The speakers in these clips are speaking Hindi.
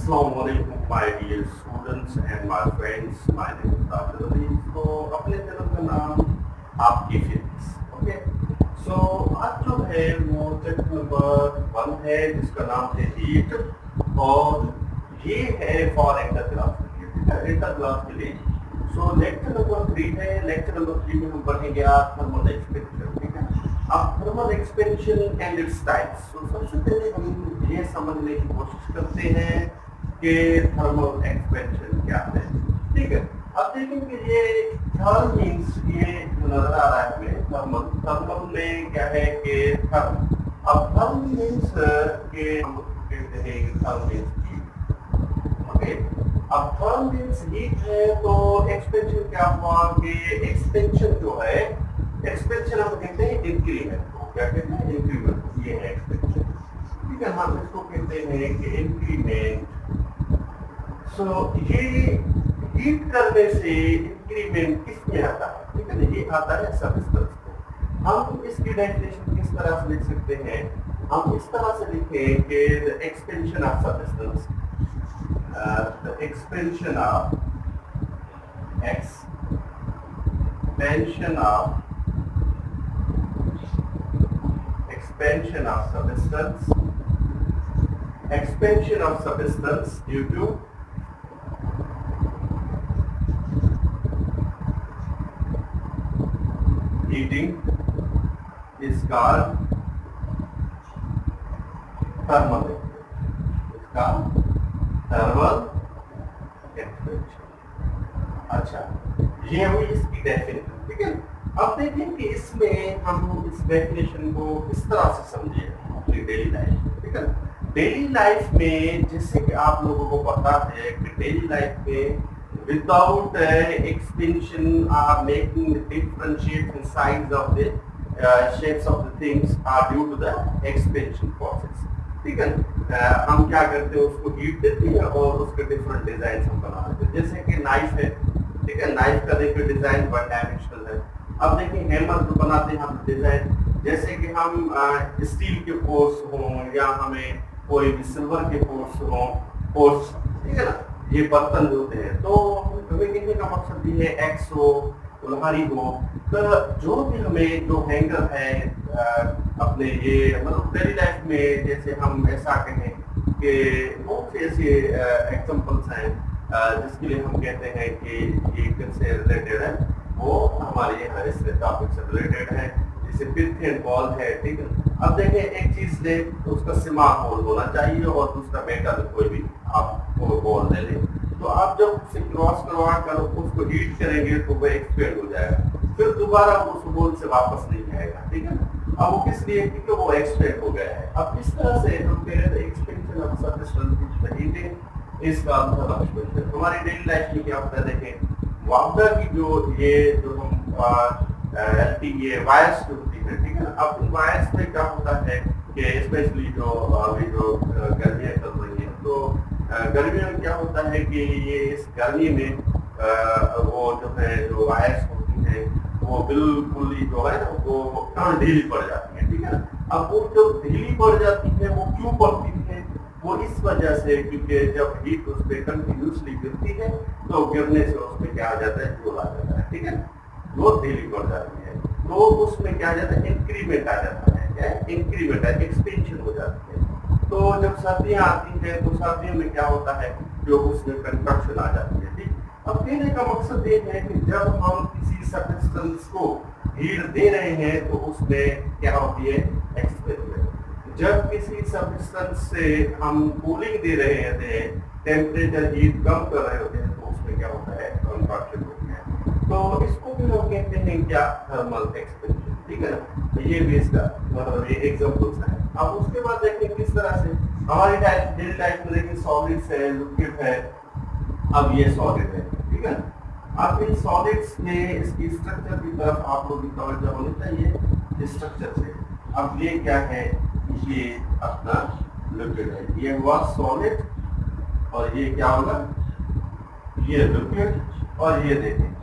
Assalamu alaikum, my dear students and my friends. My name is Tajul Ali. तो अपने चैनल का नाम आपकी फिजिक्स, ओके। सो आज जो है वो चैप्टर नंबर 1 है जिसका नाम है हीट, और ये है फॉर इंटर क्लास के लिए, ठीक है, इंटर क्लास के लिए। सो लेक्चर नंबर 3 है। लेक्चर नंबर 3 में हम पढ़ेंगे आज थर्मल एक्सपेंशन, ठीक है। अब thermal expansion and its types. तो सबसे पहले हम ये समझने की कोशिश करते हैं कि थर्मल एक्सपेंशन क्या है, ठीक है। अब देखेंगे ये थर्म मीन्स, ये नजर आ रहा है हमें थर्मल। थर्मल में क्या है कि थर्म, अब थर्म मीन्स के हम कहते हैं थर्म मीन्स हीट, ओके। अब थर्म मीन्स हीट है तो एक्सपेंशन क्या हुआ कि एक्सपेंशन जो है, एक्सपेंशन हम कहते हैं इंक्रीमेंट को, क्या कहते हैं इंक्रीमेंट, ये है एक्सपेंशन, ठीक है। हम इसको कहते हैं कि इंक्रीमेंट। सो ये हीट करने से इंक्रीमेंट किसमें आता है, ठीक है ना, ये आता है सब्सटेंस को। हम इसकी डेफिनेशन किस तरह से लिख सकते हैं, हम इस तरह से लिखें कि the expansion of substance, the expansion of expansion of substance due to heating is called thermal expansion। अच्छा, ये हुई इसकी डेफिनेशन, ठीक है। अब देखें कि इसमें हम इस डेफिनेशन को किस तरह से समझे अपनी डेली लाइफ, ठीक है। डेली लाइफ में जैसे कि आप लोगों को पता है कि डेली लाइफ में without expansion are making different shapes and size of the shapes of the things are due to the expansion process, ठीक है। हम क्या करते हैं, उसको हीट देते हैं और उसके डिफरेंट डिजाइन हम बना देते हैं। जैसे कि नाइफ है, ठीक है, नाइफ का देखिए डिजाइन 1 डायमेंशनल है। अब देखिए हैमर जो बनाते हैं हम डिजाइन, जैसे कि हम स्टील के फोर्स हों या हमें कोई भी सिल्वर के फोर्स, ठीक है ना, ये बर्तन जो होते हैं। तो हमें कहने का मकसद ये है एक्स हो, कुल्हाड़ी हो, तो जो भी हमें जो हैंगर है अपने ये मतलब डेली लाइफ में, जैसे हम ऐसा कहें कि बहुत से ऐसे एग्जांपल्स हैं जिसके लिए हम कहते हैं कि ये किससे रिलेटेड है, वो हमारे इस टॉपिक से रिलेटेड है। जैसे पिथेन बॉल है, ठीक है। अब देखें एक चीज ले तो उसका सिमा होल होना चाहिए और दूसरा मेटल कोई भी आप बॉल ले लें, तो आप जब उसे क्रॉस करवा कर उसको हीट करेंगे तो वो एक्सपेंड हो जाएगा, फिर दोबारा उस बॉल से वापस नहीं आएगा, ठीक है। अब वो किस लिए, क्योंकि वो एक्सपेंड हो गया है। अब इस तरह से हम कह रहे थे एक्सपेंशन ऑफ सब्सटेंस हीटिंग इसका एक्सपेंशन हमारी डेली लाइफ में क्या होता है। देखें वापदा की जो हम ये वायर्स जो होती है, ठीक है। अब इन वायर्स में क्या होता है कि स्पेशली जो गर्मियाँ चल रही हैं, तो गर्मियों में क्या होता है कि ये इस गर्मी में वो जो है जो वायर्स होती हैं वो बिल्कुल ही जो है ना वो ढीली पड़ जाती है, ठीक है ना। अब वो जो ढीली पड़ जाती है वो क्यों पड़ती है, वो इस वजह से क्योंकि जब हीट उस पर कंटिन्यूसली गिरती है तो गिरने से उसमें क्या आ जाता है, जोर आ जाता है, ठीक है। वो ढीली पड़ जाती है तो उसमें क्या आ जाता है, इंक्रीमेंट आ जाता है, क्या इंक्रीमेंट है, एक्सपेंशन हो जाती है। तो जब सर्दियां आती हैं तो सर्दियों में क्या होता है, जो उसमें कंट्रक्शन आ जाती है, ठीक। अब कहने का मकसद ये है कि जब हम किसी सब्सटेंस को हीट दे रहे हैं तो उसमें क्या होती है, एक्सपेंशन। जब किसी सब्सटेंस से हम कूलिंग दे रहे हैं, टेम्परेचर हीट कम कर रहे होते हैं, तो उसमें क्या होता है, कंट्रक्शन होती है। तो इसको भी लोग कहते हैं क्या, थर्मल एक्सपेंशन, ठीक है ना। ये भी इसका मतलब ये एग्जांपल्स है। अब उसके बाद देखिए किस तरह से हमारी डेली लाइफ में देखिए सॉलिड्स है, लिक्विड है। अब ये सॉलिड है, ठीक है। अब इन सॉलिड्स में इसकी स्ट्रक्चर की तरफ आप लोग की तवज्जो होनी चाहिए, स्ट्रक्चर से। अब ये क्या है, ये अपना लिक्विड है, ये हुआ सॉलिड, और ये क्या होगा, ये लिक्विड, और ये देखें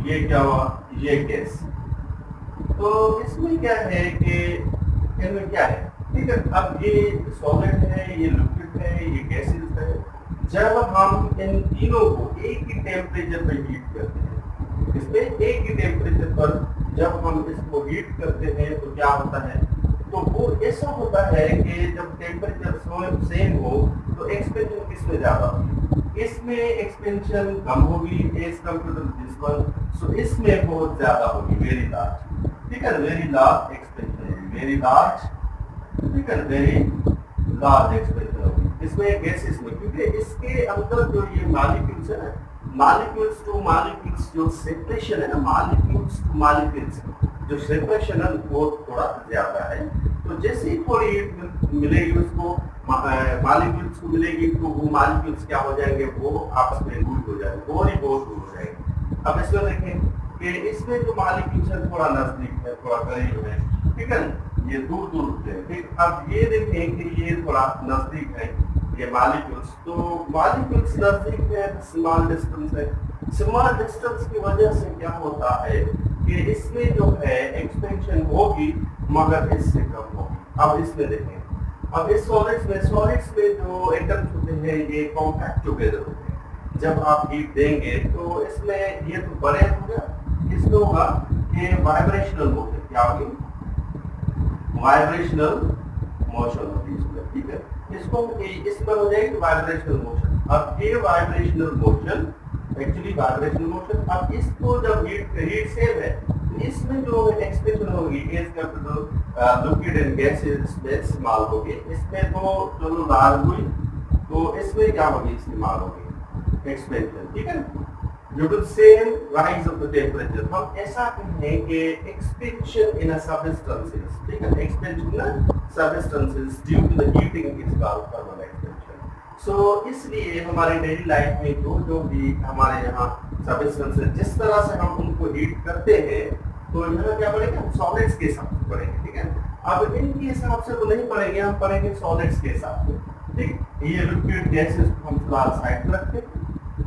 ये क्या हुआ, ये गैस। तो इसमें क्या है कि इनमें क्या है, ठीक है। अब ये सॉलिड है, ये लिक्विड है, ये गैसेस है। जब हम इन तीनों को एक ही टेम्परेचर पे हीट करते हैं, इसमें एक ही टेम्परेचर पर जब हम इसको हीट करते हैं तो क्या होता है, तो वो ऐसा होता है कि जब टेम्परेचर सेम हो तो एक्सपेंशन किसमें ज्यादा होगी, इसमें एक्सपेंशन कम होगी as compare to this one, so इसमें बहुत ज्यादा होगी, वेरी लार्ज, ठीक है, वेरी लार्ज एक्सपेंशन होगी, वेरी लार्ज, ठीक है, वेरी लार्ज एक्सपेंशन होगी इसमें गैसेस में, क्योंकि इसके अंदर जो ये मॉलिक्यूल्स है ना, मॉलिक्यूल्स टू मॉलिक्यूल्स जो सेपरेशन है ना, मॉलिक्यूल्स टू मॉलिक्यूल्स जो सेपरेशन है वो थोड़ा ज्यादा है। तो जैसे ही थोड़ी हीट मिलेगी उसको, मॉलिक्यूल्स को मिलेगी, तो वो मॉलिक्यूल्स क्या हो जाएंगे, वो आपस में दूर हो जाएंगे, और ही बहुत दूर हो जाएंगे। अब इसमें देखें कि इसमें जो मॉलिक्यूल्स है थोड़ा नजदीक है, थोड़ा करीब है, ठीक है, ये दूर दूर होते हैं, ठीक। अब ये देखें कि ये थोड़ा नजदीक है ये मॉलिक्यूल्स, तो मॉलिक्यूल्स नजदीक है, स्मॉल डिस्टेंस है, स्मॉल डिस्टेंस की वजह से क्या होता है कि इसमें जो है एक्सपेंशन होगी मगर इससे कम होगी। अब इसमें देखें, अब इस सॉलिड्स में जो एटम्स होते हैं ये कॉम्पैक्ट टुगेदर होते हैं, जब आप हीट देंगे तो इसमें ये तो बड़े होगा, इसमें होगा कि वाइब्रेशनल मोशन, क्या होगी, वाइब्रेशनल मोशन होगी इसमें, ठीक है, इसको इसमें हो जाएगी वाइब्रेशनल मोशन। अब ये vibrational motion actually vibrational motion, अब इसको जब हीट सेम है तो इसमें जो एक्सपेंशन होगी as compare to liquid and gases में इस्तेमाल होगी, इसमें तो चलो लार्ज हुई तो इसमें क्या होगी, इस्तेमाल होगी एक्सपेंशन, ठीक है, due to same rise of the temperature. हम ऐसा कहें कि एक्सपेंशन इन अ सबस्टेंसेस, ठीक है, expansion in substances due to the heating is called thermal expansion. So इसलिए हमारे डेली लाइफ में जो भी हमारे यहाँ सबस्टेंसेस जिस तरह से हम उनको हीट करते हैं तो यहाँ क्या पढ़ेंगे, हम सॉलिड्स के हिसाब से पढ़ेंगे, ठीक है। अब इनके हिसाब से तो नहीं पढ़ेंगे, हम पढ़ेंगे सॉलिड्स के हिसाब से, ठीक। ये लिक्विड गैसेस को हम फिलहाल साइड पर रखते हैं।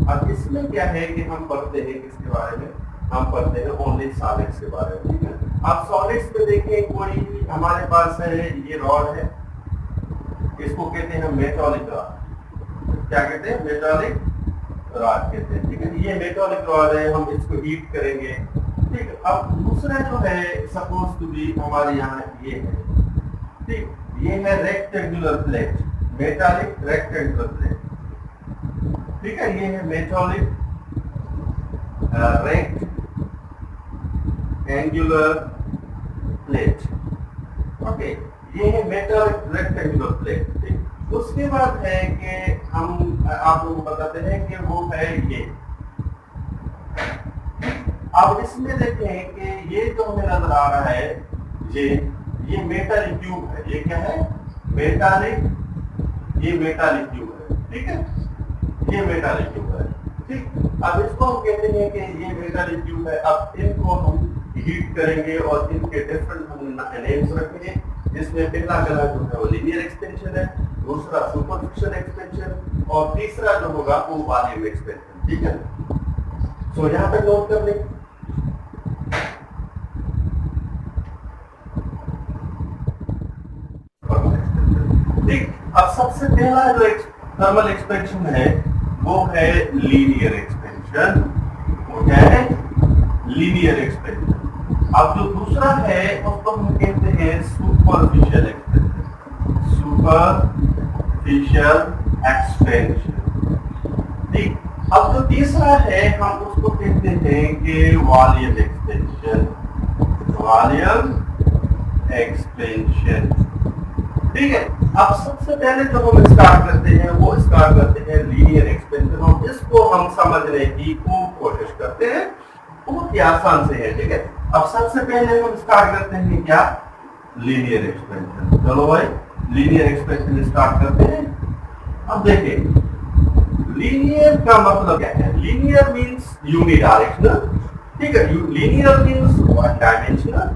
अब इसमें क्या है कि हम पढ़ते हैं किसके बारे में, हम पढ़ते हैं ओनली सॉलिड्स के बारे में, ठीक है। अब सॉलिड्स में देखें, कोई हमारे पास है ये रॉड है, इसको कहते हैं मेटालिक रॉड, क्या कहते हैं, मेटालिक रॉड कहते हैं, ठीक है, ये मेटालिक रॉड है, हम इसको हीट करेंगे, ठीक। अब दूसरा जो है सपोज टू बी हमारे यहाँ ये है, ठीक, ये है rectangular plate, metallic rectangular plate, ठीक है, ये है मेटालिक रेक्टेंगुलर प्लेट, ओके, ये है मेटालिक रेक्टेंगुलर प्लेट, ठीक। उसके बाद है कि हम आप लोगों को बताते हैं कि वो है ये। अब इसमें देखें कि ये जो हमें नजर आ रहा है ये मेटालिक ट्यूब है, ये क्या है, मेटालिक, ये मेटालिक ट्यूब है, ठीक है, ये मेटालिक ट्यूब है, ठीक। अब इसको हम कहते हैं कि ये मेटालिक ट्यूब है। अब इनको हम हीट करेंगे और इनके डिफरेंट हम नेम्स रखेंगे, जिसमें पहला कलर जो है वो लीनियर एक्सपेंशन है, दूसरा सुपरफिशियल एक्सपेंशन और तीसरा जो होगा वो वॉल्यूम एक्सपेंशन, ठीक है। तो यहाँ पे नोट कर लें, ठीक। अब सबसे पहला जो थर्मल एक्सपेंशन है वो है लीनियर एक्सपेंशन, वो क्या है, लीनियर एक्सपेंशन। अब जो दूसरा है उसको हम कहते हैं सुपरफिशियल एक्सपेंशन, सुपरफिशियल एक्सपेंशन, ठीक। अब जो तीसरा है हम उसको कहते हैं कि वॉल्यूम एक्सपेंशन, वॉल्यूम एक्सपेंशन, ठीक है। अब सबसे पहले जो हम स्टार्ट करते हैं वो स्टार्ट करते हैं लीनियर एक्सपेंशन, और इसको हम समझने की खूब कोशिश करते हैं, बहुत ही आसान से है, ठीक है। अब सबसे पहले हम स्टार्ट करते हैं क्या, लीनियर एक्सपेंशन। चलो भाई लीनियर एक्सपेंशन स्टार्ट करते हैं। अब देखिए लीनियर का मतलब क्या है, लीनियर मीन्स यूनिडायरेक्शनल, ठीक है, linear means one dimensional,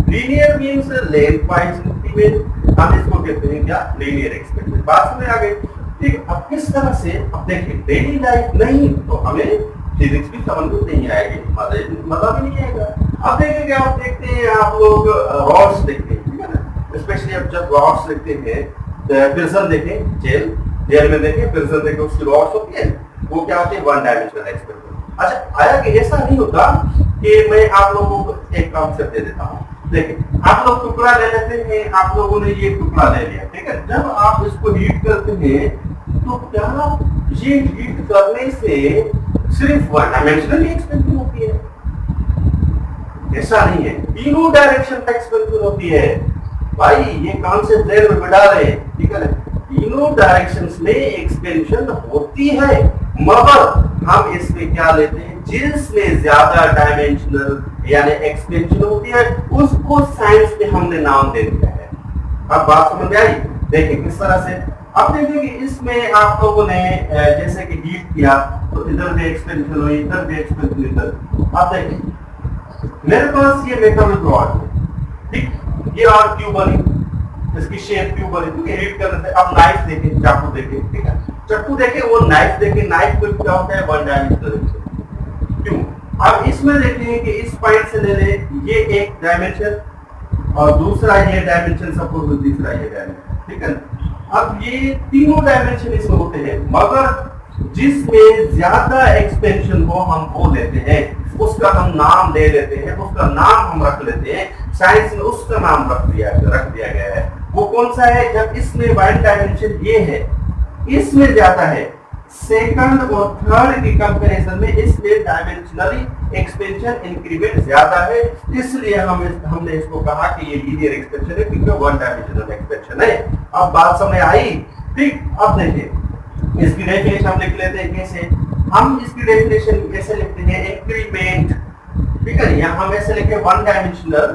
linear means length wise increment, हम इसको कहते हैं क्या, लीनियर एक्सपेंशन। बात में आ गई, ठीक। अब किस तरह से, अब देखिए डेली लाइफ नहीं तो हमें फिजिक्स भी समझ में नहीं आएगी, मजा भी नहीं आएगा। अब देखिए आप देखते हैं, आप लोग रॉड्स देखते हैं, ठीक है ना, स्पेशली अब जब रॉड्स लिखते हैं, प्रिज्म देखें, जेल में देखें, प्रिज्म देखें, उसकी रॉड्स होती है, वो क्या होती है, वन डायमेंशनल एक्सपेरिमेंट। अच्छा, आया कि ऐसा नहीं होता कि मैं आप लोगों को एक कॉन्सेप्ट दे देता हूँ। देखिए, आप लोग टुकड़ा ले लेते हैं, आप लोगों ने ये टुकड़ा ले लिया, ठीक है। जब आप इसको हीट करते हैं तो क्या ये हीट करने से सिर्फ वन डायमेंशनल एक्सपेंशन होती है? ऐसा नहीं है, तीनों डायरेक्शन का एक्सपेंशन होती है भाई। ये कॉन्सेप्ट ध्यान में बिठा रहे हैं, ठीक है। तीनों डायरेक्शंस में एक्सपेंशन होती है, मगर हम इसमें क्या लेते हैं, जिसमें ज्यादा डायमेंशनल यानी एक्सपेंशन होती है उसको साइंस में हमने नाम दे दिया है। अब बात समझ आई? देखिए किस तरह से। अब देखिए कि इसमें आप लोगों ने जैसे कि हीट किया तो इधर भी एक्सपेंशन हुई, इधर भी एक्सपेंशन, इधर। अब देखिए मेरे पास ये मेटल रॉड है, ठीक, ये रॉड क्यों बनी, इसकी शेप क्यों बनी, क्योंकि हीट करने से। अब नाइफ देखें, चाकू देखें, ठीक है, चाकू देखें, वो नाइफ देखें, नाइफ को क्या होता है, वन डायमेंशनल। क्यों? अब इसमें देखें कि इस पॉइंट से ले ले, ये एक डायमेंशन और दूसरा ये डायमेंशन, सपोज तीसरा ये डायमेंशन, ठीक है। अब ये तीनों डायमेंशन इसमें होते हैं, मगर जिसमें ज्यादा एक्सपेंशन हो हम वो लेते हैं, उसका हम नाम दे लेते हैं, उसका नाम हम रख लेते हैं, साइंस में उसका नाम रख दिया गया है। वो कौन सा है? जब इसमें वन डायमेंशन ये है, इसमें ज्यादा है, सेकंड और थर्ड की कंपैरिजन में इसमें डायमेंशनली एक्सपेंशन इंक्रीमेंट ज्यादा है, इसलिए हमने इसको कहा कि ये लीनियर एक्सपेंशन है, क्योंकि वन डायमेंशनल एक्सपेंशन है। अब बात समझ आई? ठीक। अब देखिए इसकी डेफिनेशन हम लिख लेते हैं। कैसे हम इसकी डेफिनेशन कैसे लिखते हैं? इंक्रीमेंट, ठीक है। यहाँ हम ऐसे लिखे one dimensional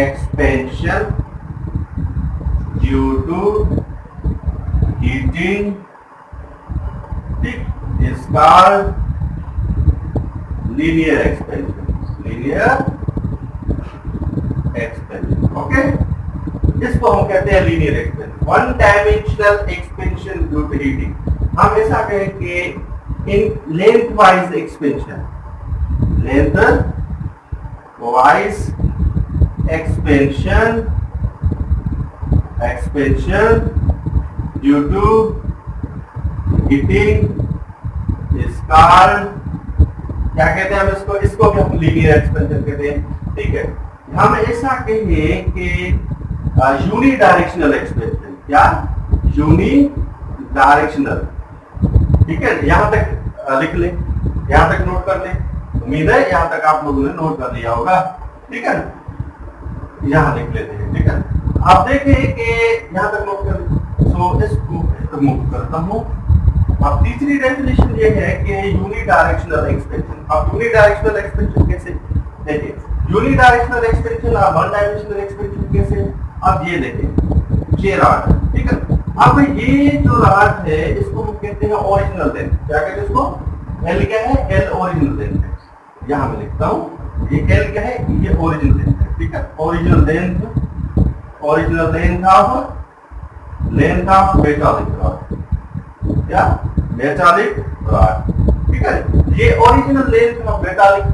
expansion due to heating, is called linear expansion, okay। इसको हम कहते हैं linear expansion, one dimensional expansion due to heating. हम ऐसा कहें कि in length wise expansion, expansion due to heating is called, क्या कहते हैं हम इसको भी हम लीनियर एक्सपेंशन कहते हैं, ठीक है। हम ऐसा कहेंगे कि यूनिडायरेक्शनल एक्सपेंशन, क्या यूनिडायरेक्शनल, ठीक है। यहां तक लिख ले, यहां तक नोट कर ले, उम्मीद है यहां तक आप लोगों ने नोट कर लिया होगा, ठीक है। यहां लिख लेते हैं, ठीक है। आप देखें कि यहां तक नोट कर ले, सो इसको रिमूव करता हूं। अब तीसरी डेफिनेशन ये है कि यूनिडायरेक्शनल एक्सपेंशन। अब यूनिडायरेक्शनल एक्सपेंशन कैसे? देखिए यूनिडायरेक्शनल एक्सपेंशन और वन डायमेंशनल एक्सपेंशन कैसे? अब ये देखें, ये रॉड, ठीक है। अब ये जो रॉड है इसको हम कहते हैं ओरिजिनल लेंथ। क्या कहते हैं इसको? एल क्या है? एल ओरिजिनल लेंथ है। यहां मैं लिखता हूं, ये एल क्या है? ये ओरिजिनल लेंथ है, ठीक है। Original length of metallic rod, क्या? मेटालिक रॉड, ठीक है। ये ओरिजिनल लेंथ ऑफ मेटालिक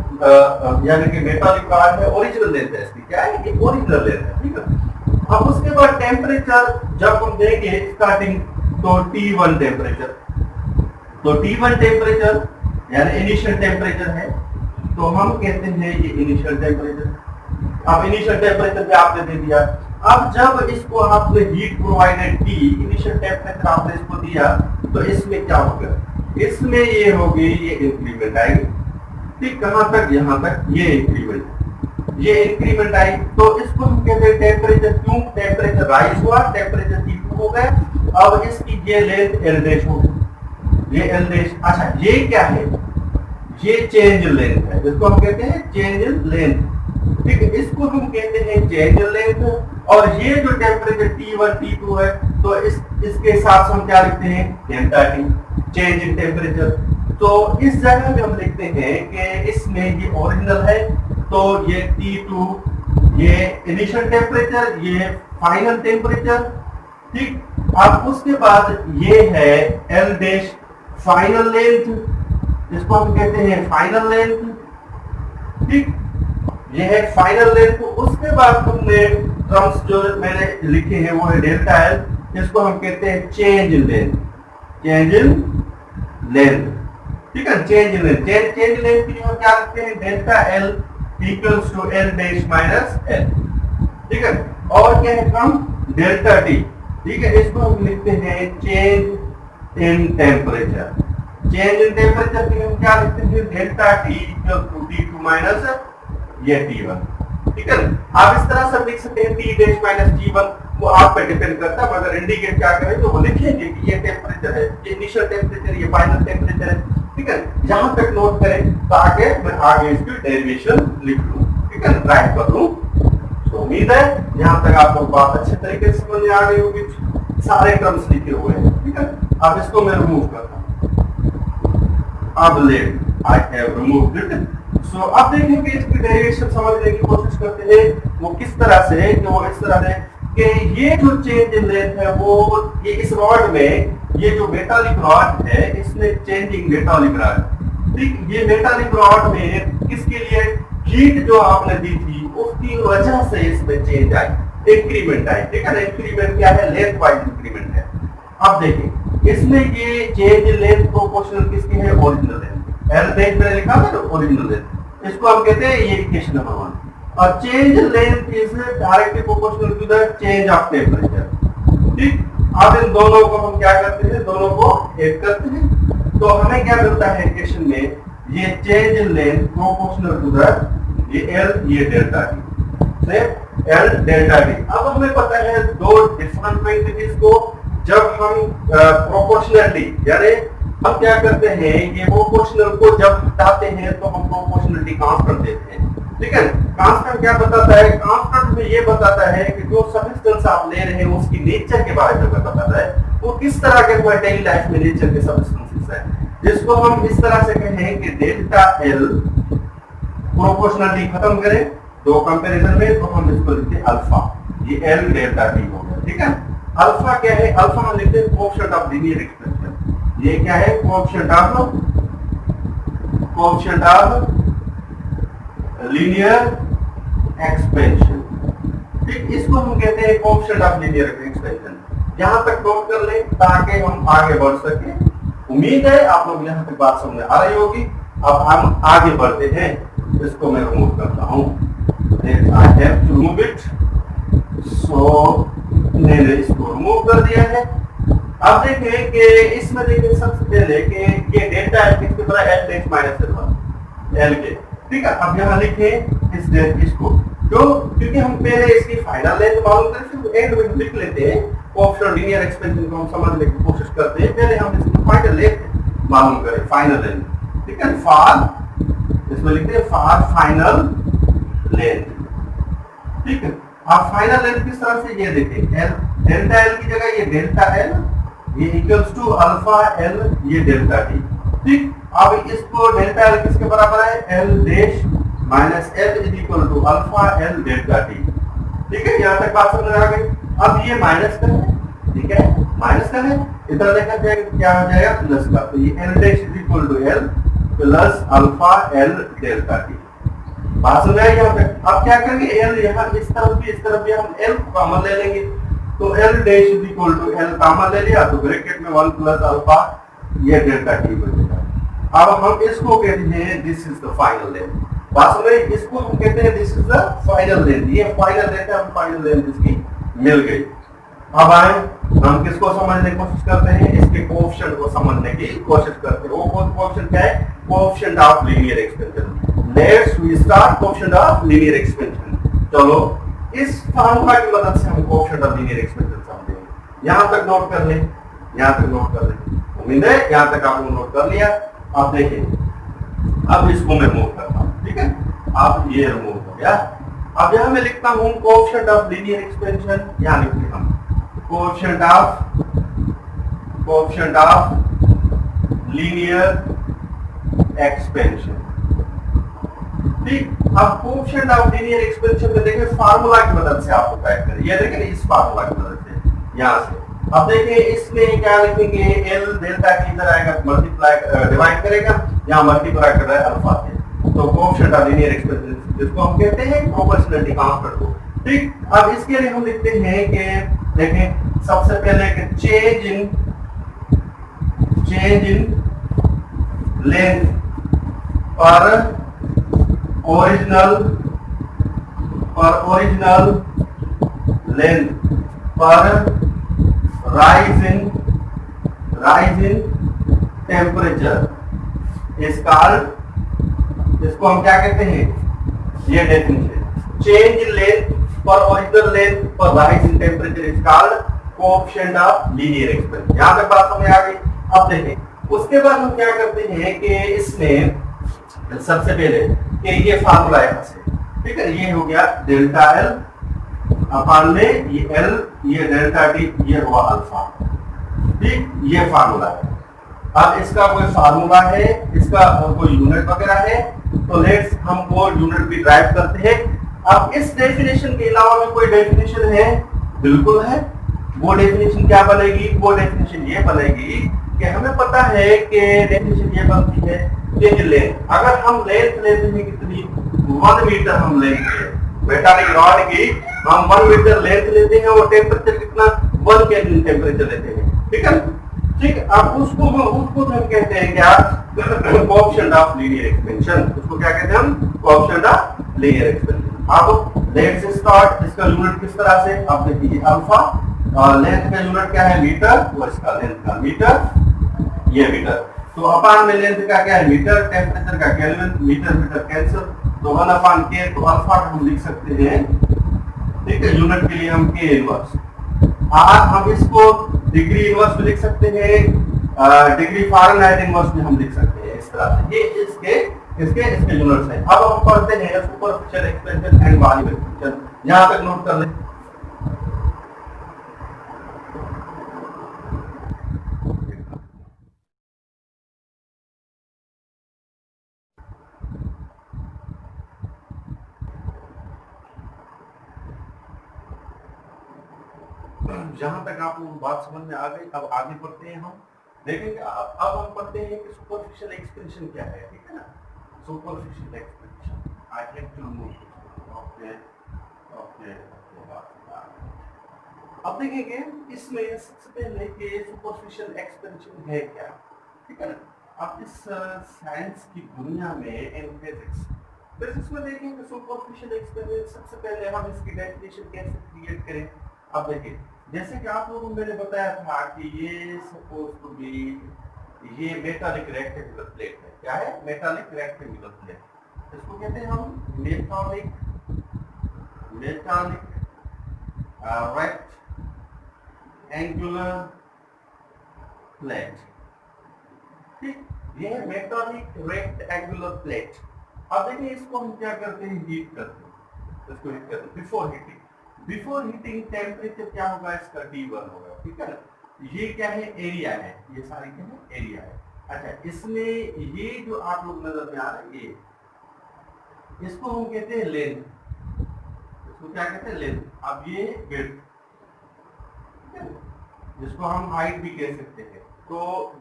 यानी कि मेटालिक रॉड है, ओरिजिनल लेंथ है इसकी, क्या है? ये ओरिजिनल लेंथ है, ठीक है। अब उसके बाद टेम्परेचर जब हम देंगे स्टार्टिंग, तो T1 टेम्परेचर, तो T1 टेम्परेचर यानी इनिशियल टेम्परेचर है, तो हम कहते हैं ये इनिशियल टेम्परेचर। अब इनिशियल टेम्परेचर भी आपने दे दिया। अब जब इसको आपने हीट प्रोवाइडेड की, इनिशियल टेम्परेचर आपने इसको दिया, तो इसमें क्या होगा? इसमें ये होगी, ये इंक्रीमेंट आएगी, ठीक। कहां तक? यहां तक ये इंक्रीमेंट आई, तो इसको हम कहते हैं टेम्परेचर। क्यों? टेम्परेचर राइज हुआ, टेम्परेचर T2 हो गया। अब इसकी ये लेंथ एल डैश होगी, ये एल डैश। अच्छा ये क्या है? ये चेंज लेंथ है, इसको हम कहते हैं चेंज लेंथ, ठीक है। इसको हम कहते हैं चेंज लेंथ। और ये जो टेम्परेचर T1 T2 है, तो इसके हिसाब से हम क्या लिखते हैं? Delta T, change in temperature. तो इस जगह में हम लिखते हैं कि इसमें ये ओरिजिनल है, तो ये T2, ये इनिशियल टेम्परेचर, ये फाइनल टेम्परेचर, ठीक। अब उसके बाद ये है एल डैश फाइनल लेंथ, इसको हम कहते हैं फाइनल लेंथ। ठीक, ये है फाइनल लेंथ। तो उसके बाद हमने टर्म्स जो मैंने लिखे हैं वो है डेल्टा एल, इसको हम कहते हैं change in length, change in length, ठीक है, change in length. Change length के लिए हम क्या लिखते हैं, delta L equals to L dash minus L, ठीक है। और क्या है टर्म, डेल्टा टी, ठीक है, इसको हम लिखते हैं change in temperature. Change in temperature के लिए हम क्या लिखते हैं, delta T equal to T2 minus ये T1, ठीक है। आप इस तरह से लिख सकते हैं T डैश माइनस T1, वो आप पे डिपेंड करता है, मगर इंडिकेट क्या करें तो वो लिखेंगे कि ये टेम्परेचर है, ये इनिशियल टेम्परेचर, ये फाइनल टेम्परेचर है, ठीक है। जहां तक नोट करें ताकि मैं आगे इसकी डेरिवेशन लिख लूं, ठीक है, राइट कर लूं। तो उम्मीद है यहां तक आपको बात अच्छे तरीके से समझ में आ गई होगी, सारे टर्म्स लिखे हुए हैं, ठीक है। अब इसको मैं रिमूव करता हूं, अब let I have removed it. So अब देखेंगे इसकी डेरिवेशन समझने की कोशिश करते हैं, वो किस तरह से, कि वो इस तरह से कि ये जो चेंज इन लेंथ है वो ये इस रॉड में, ये जो मेटालिक रॉड है इसमें चेंजिंग मेटालिक रॉड, ठीक, ये मेटालिक रॉड में किसके लिए हीट जो आपने दी थी उसकी वजह से इसमें चेंज आई, इंक्रीमेंट आई, ठीक है ना। इंक्रीमेंट क्या है, लेंथ वाइज इंक्रीमेंट है। अब देखिए इसमें ये चेंज लेंथ प्रोपोर्शनल किसकी है, ओरिजिनल लेंथ, एल डैश मैंने लिखा था ना ओरिजिनल लेंथ, इसको हम कहते हैं ये इक्वेशन नंबर 1। और change length is directly proportional to the change of temperature, ठीक। अब इन दोनों को हम क्या करते हैं, दोनों को ऐड करते हैं, तो हमें क्या मिलता है इक्वेशन में, ये change in length proportional to the ये एल, ये डेल्टा टी, से एल डेल्टा टी। अब हमें पता है दो डिफरेंट क्वांटिटीज को जब हम प्रोपोर्शनलिटी, यानी हम क्या करते हैं, ये प्रोपोर्शनल को जब हटाते हैं तो हम प्रोपोर्शनलिटी कांस्टेंट देते हैं, ठीक है। कांस्टेंट क्या बताता है, कांस्टेंट में ये बताता है कि जो सब्सटेंस आप ले रहे हैं उसकी नेचर के बारे में बताता है, वो किस तरह के हमारे डेली लाइफ में नेचर के सब्सटेंसेस है, जिसको हम इस तरह से कहें कि डेल्टा एल प्रोपोर्शनलिटी खत्म करें दो कंपैरिजन में, तो हम इसको लिखते हैं अल्फा, ये एल डेल्टा टी हो गया, ठीक है। अल्फा क्या है, अल्फा हम लिखते हैं कोएफिशिएंट ऑफ लीनियर एक्सपेंशन, ये क्या है, कोएफिशिएंट ऑफ लीनियर एक्सपेंशन, ठीक, इसको हम कहते हैं कोएफिशिएंट ऑफ लीनियर एक्सपेंशन। यहां तक नोट कर लें ताकि हम आगे बढ़ सके। उम्मीद है आप लोग यहां तक बात समझ में आ रही होगी। अब हम आगे बढ़ते हैं, इसको मैं रिमूव करता हूं, I have to remove it, so मैंने इसको रिमूव कर दिया है। अब देखें कि इसमें देखें सबसे पहले कि ये डेल्टा एल किसके बराबर, एल डैश माइनस एल के, ठीक है। अब यहाँ लिखें इसको, क्योंकि हम पहले इसकी फाइनल लेंथ मालूम करें, फिर एंड में लिख लेते हैं, कोएफिशिएंट लीनियर एक्सपेंशन को हम समझने की कोशिश करते हैं, पहले हम इसकी फाइनल लेंथ मालूम करें, फाइनल लेंथ, ठीक है। फार इसमें लिखते हैं फार फाइनल लेंथ, ठीक है। आप फाइनल लेंथ किस तरह से, ये देखें एल, डेल्टा एल की जगह ये डेल्टा एल, ये इक्वल्स टू अल्फा एल, ये डेल्टा टी, ठीक। अब इसको डेल्टा एल किसके बराबर है, L dash minus L is equal to alpha L delta T, ठीक है। यहां तक बात समझ आ गई। अब ये माइनस का है, ठीक है, माइनस का है, इधर देखा जाएगा क्या हो जाएगा, प्लस का, तो ये L dash is equal to L plus alpha L delta T. बात समझ आई यहाँ तक। अब क्या करेंगे, एल यहाँ इस तरफ भी हम एल कॉमन ले लेंगे, तो L dash is equal to L common ले लिया, तो ब्रैकेट में 1 प्लस अल्फा ये डेल्टा टी बचेगा। अब हम इसको कहते हैं this is the final length. बात समझ, इसको हम कहते हैं this is the final length, ये फाइनल लेंथ है, हम फाइनल लेंथ इसकी मिल गई। अब आए हम किसको समझने की कोशिश करते हैं, इसके कोएफिशिएंट को समझने की कोशिश करते हैं। वो कोएफिशिएंट क्या है, coefficient of linear expansion. Let's we start coefficient of linear expansion. चलो इस फार्मूला की मदद से हम कोएफिशिएंट ऑफ लीनियर एक्सपेंशन समझेंगे। यहां तक नोट कर लें, यहां तक नोट कर लें, उम्मीद है यहां तक आपने नोट कर लिया। आप देखिए, अब इसको मैं मूव करता हूं, ठीक है। अब ये रिमूव हो गया। अब यहां मैं लिखता हूं कोएफिशिएंट ऑफ लीनियर एक्सपेंशन, यहां लिखते हम कोएफिशिएंट ऑफ लीनियर एक्सपेंशन, ठीक। अब कोएफिशिएंट ऑफ लीनियर एक्सपेंशन में देखिए फार्मूला की मदद से आपको टाइप करें, ये देखें इस फार्मूला की मदद से यहां से। अब देखिए इसमें क्या लिखेंगे, एल डेल्टा की इधर आएगा, मल्टीप्लाई डिवाइड करेगा, यहां मल्टीप्लाई कर रहा है अल्फा से, तो कोएफिशिएंट ऑफ लीनियर एक्सपेंशन जिसको हम कहते हैं प्रोपोर्शनलिटी कांस्टेंट को। ठीक, अब इसके लिए हम लिखते हैं कि देखें सबसे पहले कि चेंज इन लेंथ पर ओरिजिनल लेंथ पर rise in temperature is called, इसको हम क्या कहते हैं, ये डेफिनेशन, चेंज इन लेंथ पर ओरिजिनल लेंथ पर rise in temperature is called coefficient of linear expansion. यहां तक बात समझ आ गई। अब देखें उसके बाद हम क्या करते हैं कि इसमें सबसे पहले कि ये फार्मूला है, ठीक है, ये हो गया डेल्टा एल अपान में ये एल, ये डेल्टा टी, ये हुआ अल्फा। ठीक, ये फार्मूला है। अब इसका कोई फार्मूला है, इसका कोई यूनिट वगैरह है, तो लेट्स हम वो यूनिट भी ड्राइव करते हैं। अब इस डेफिनेशन के अलावा भी कोई डेफिनेशन है? बिल्कुल है। वो डेफिनेशन क्या बनेगी? वो डेफिनेशन ये बनेगी कि हमें पता है कि डेफिनेशन ये बनती है कि लेंथ, अगर हम लेंथ लेते हैं कितनी, 1 मीटर हम लेंगे मेटालिक रॉड की, हम 1 मीटर लेंथ लेते हैं और टेम्परेचर कितना, 1 केल्विन टेम्परेचर लेते हैं। ठीक है, ठीक। अब उसको हम कहते हैं क्या, कोएफिशिएंट ऑफ लीनियर एक्सपेंशन। उसको क्या कहते हैं हम? Coefficient of linear expansion. अब लेट्स स्टार्ट। इसका यूनिट किस तरह से, आप देखिए अल्फा, और लेंथ का यूनिट क्या है? मीटर, और इसका लेंथ का मीटर, ये मीटर। तो अपान में लेंथ का क्या है? मीटर, टेम्परेचर का केल्विन, मीटर मीटर कैंसिल, तो 1 अपान के, तो अल्फा हम लिख सकते हैं, ठीक है, यूनिट के लिए हम के इनवर्स। हम इसको डिग्री इनवर्स भी लिख सकते हैं, डिग्री फ़ारेनहाइट इनवर्स भी हम लिख सकते हैं, इस तरह से। ये इसके यूनिट्स हैं। अब हम पढ़ते हैं superficial expansion and volume expansion. यहां तक नोट कर लें। जहां तक आपको बात समझ में आ गई, अब आगे बढ़ते हैं हम। देखेंगे अब हम पढ़ते हैं कि सुपरफिशियल एक्सपेंशन क्या है, ठीक है ना। Superficial expansion, I have to move. Okay okay. अब देखेंगे इसमें सबसे पहले कि सुपरफिशियल एक्सपेंशन है क्या, ठीक है ना। अब इस साइंस की दुनिया में इन फिजिक्स में देखेंगे सुपरफिशियल एक्सपेंशन, सबसे पहले हम इसकी डेफिनेशन कैसे क्रिएट करें। अब देखिए, जैसे कि आप लोगों को मैंने बताया था कि ये सपोज टू बी, ये मेटालिक रेक्टेंगुलर प्लेट है। क्या है? Metallic rectangular plate. इसको कहते हैं हम मेटालिक रेक्टेंगुलर प्लेट। ठीक, ये है मेटालिक रेक्टेंगुलर प्लेट। अब देखिए इसको हम क्या करते हैं? हीट करते हैं। इसको हीट करते हैं। बिफोर हीटिंग टेम्परेचर क्या होगा? इसका T1 होगा, ठीक है ना। ये क्या है? एरिया है, ये सारी क्या है? एरिया है। अच्छा, इसमें ये जो आप लोग नजर में आ रहा है, ये इसको हम कहते हैं लेंथ। इसको क्या कहते हैं? लेंथ। अब ये विड्थ, जिसको हम हाइट भी कह सकते हैं। तो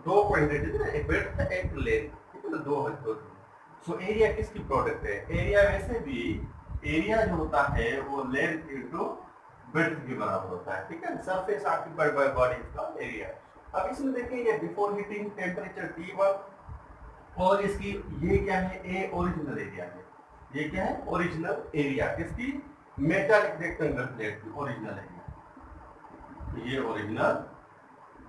दो क्वांटिटीज है ना, एक विड्थ एक लेंथ, ठीक है ना, दो है। सो एरिया किसकी प्रोडक्ट है? एरिया वैसे भी एरिया जो होता है वो लेंथ इनटू विड्थ के बराबर होता है, ठीक है। सरफेस ऑक्यूपाइड बाय बॉडी इसका एरिया। अब इसमें देखिए ये बिफोर हीटिंग टेम्परेचर T1, और इसकी ये क्या है? ए ओरिजिनल एरिया है। ये क्या है? ओरिजिनल एरिया किसकी? मेटालिक रेक्टेंगुलर प्लेट की ओरिजिनल एरिया। ये ओरिजिनल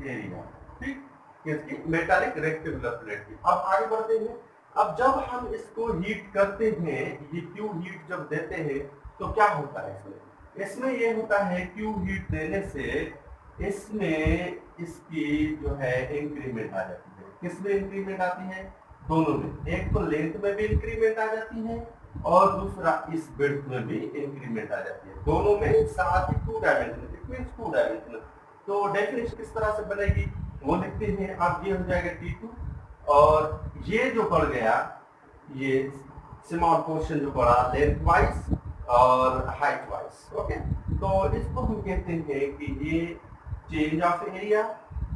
एरिया, ठीक, किसकी? मेटालिक रेक्टेंगुलर प्लेट की। अब आगे बढ़ते हैं। अब जब हम इसको हीट करते हैं, ये क्यू हीट जब देते हैं तो क्या होता है इसमें ये होता है क्यू हीट देने से इसमें इसकी जो है इंक्रीमेंट आ जाती है। किसमें इंक्रीमेंट आती है? दोनों में। एक तो लेंथ में भी इंक्रीमेंट आ जाती है और दूसरा इस विड्थ में भी इंक्रीमेंट आ जाती है। दोनों में साथ ही 2 डायमेंशनल, इट मींस 2 डायमेंशनल। तो डेफिनेशन किस तरह से बनेगी वो लिखते हैं। अब ये हो जाएगा T2, और ये जो बढ़ गया, ये स्मॉल पोर्शन जो बढ़ा लेंथ वाइज और हाइट वाइज, ओके। तो इसको हम कहते हैं कि ये चेंज ऑफ एरिया,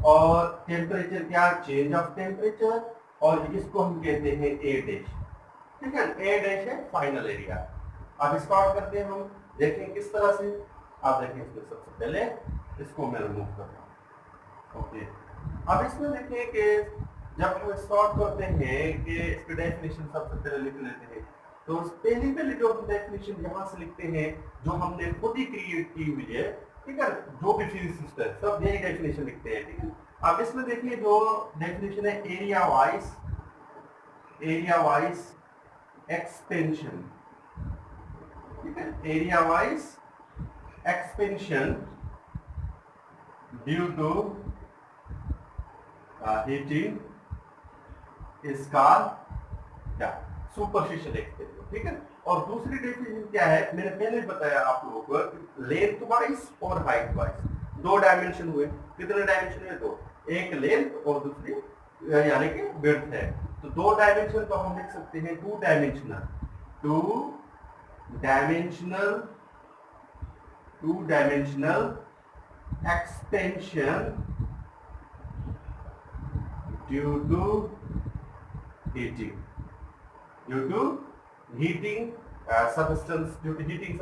और टेम्परेचर क्या? चेंज ऑफ टेम्परेचर, और इसको हम कहते हैं ए डैश, ठीक है, ए डैश है फाइनल एरिया। अब स्टार्ट करते हैं हम, देखें किस तरह से। आप देखें इसमें सबसे पहले इसको मैं रिमूव करता हूँ। ओके, अब इसमें देखिए कि जब हम स्टार्ट करते हैं कि इसकी डेफिनेशन सबसे पहले लिख लेते हैं, तो पहली जो डेफिनेशन यहाँ से लिखते हैं जो हमने खुद ही क्रिएट की हुई है, ठीक है, जो भी फिजिसिस्ट है सब यही डेफिनेशन लिखते हैं, ठीक है। अब इसमें देखिए जो डेफिनेशन है एरिया वाइज एक्सपेंशन, ठीक है, area wise expansion due to heating इसका क्या सुपरफिशियल एक्सपेंशन, ठीक है। और दूसरी डेफिनेशन क्या है, मैंने पहले बताया आप लोगों को, लेंथ वाइज और हाइट वाइज दो डायमेंशन हुए। कितने डायमेंशन है? दो, एक लेंथ और दूसरी यानी कि विड्थ है। तो दो डायमेंशन तो हम लिख सकते हैं two dimensional expansion due to heating substance, due to heating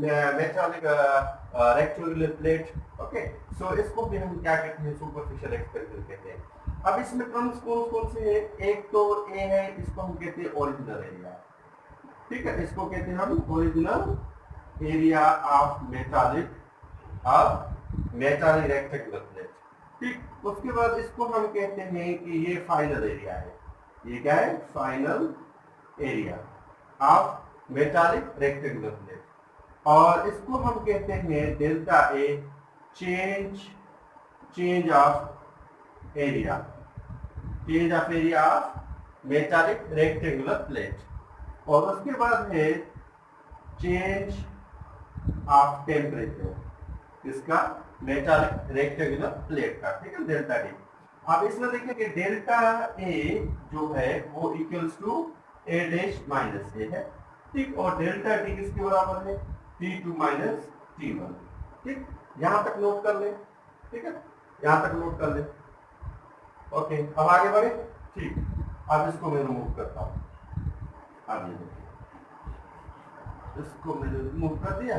metallic rectangular plate। Okay, so इसको भी हम क्या कहते हैं? सुपरफिशियल एक्सपेंशन कहते हैं। अब इसमें टर्म्स कौन से हैं? एक तो ए है, इसको हम कहते हैं ओरिजिनल एरिया, ठीक है, इसको कहते हैं हम original area of metallic rectangular plate, ठीक। उसके बाद इसको हम कहते हैं कि ये फाइनल एरिया है। ये क्या है? Final area of metallic rectangular plate. और इसको हम कहते हैं delta A, change of area of metallic rectangular plate. और उसके बाद है चेंज ऑफ टेम्परेचर इसका मेटालिक रेक्टेंगुलर प्लेट का, ठीक है, डेल्टा डी। अब इसमें देखिए कि डेल्टा ए जो है वो equals to A dash minus A है, ठीक। और डेल्टा टी किसके बराबर है? T2 माइनस T1, ठीक। यहां तक नोट कर ले, ठीक है, यहां तक नोट कर ले। ओके, अब आगे बढ़े, ठीक। अब इसको मैं रिमूव करता हूं। अब ये इसको मैंने रिमूव कर दिया।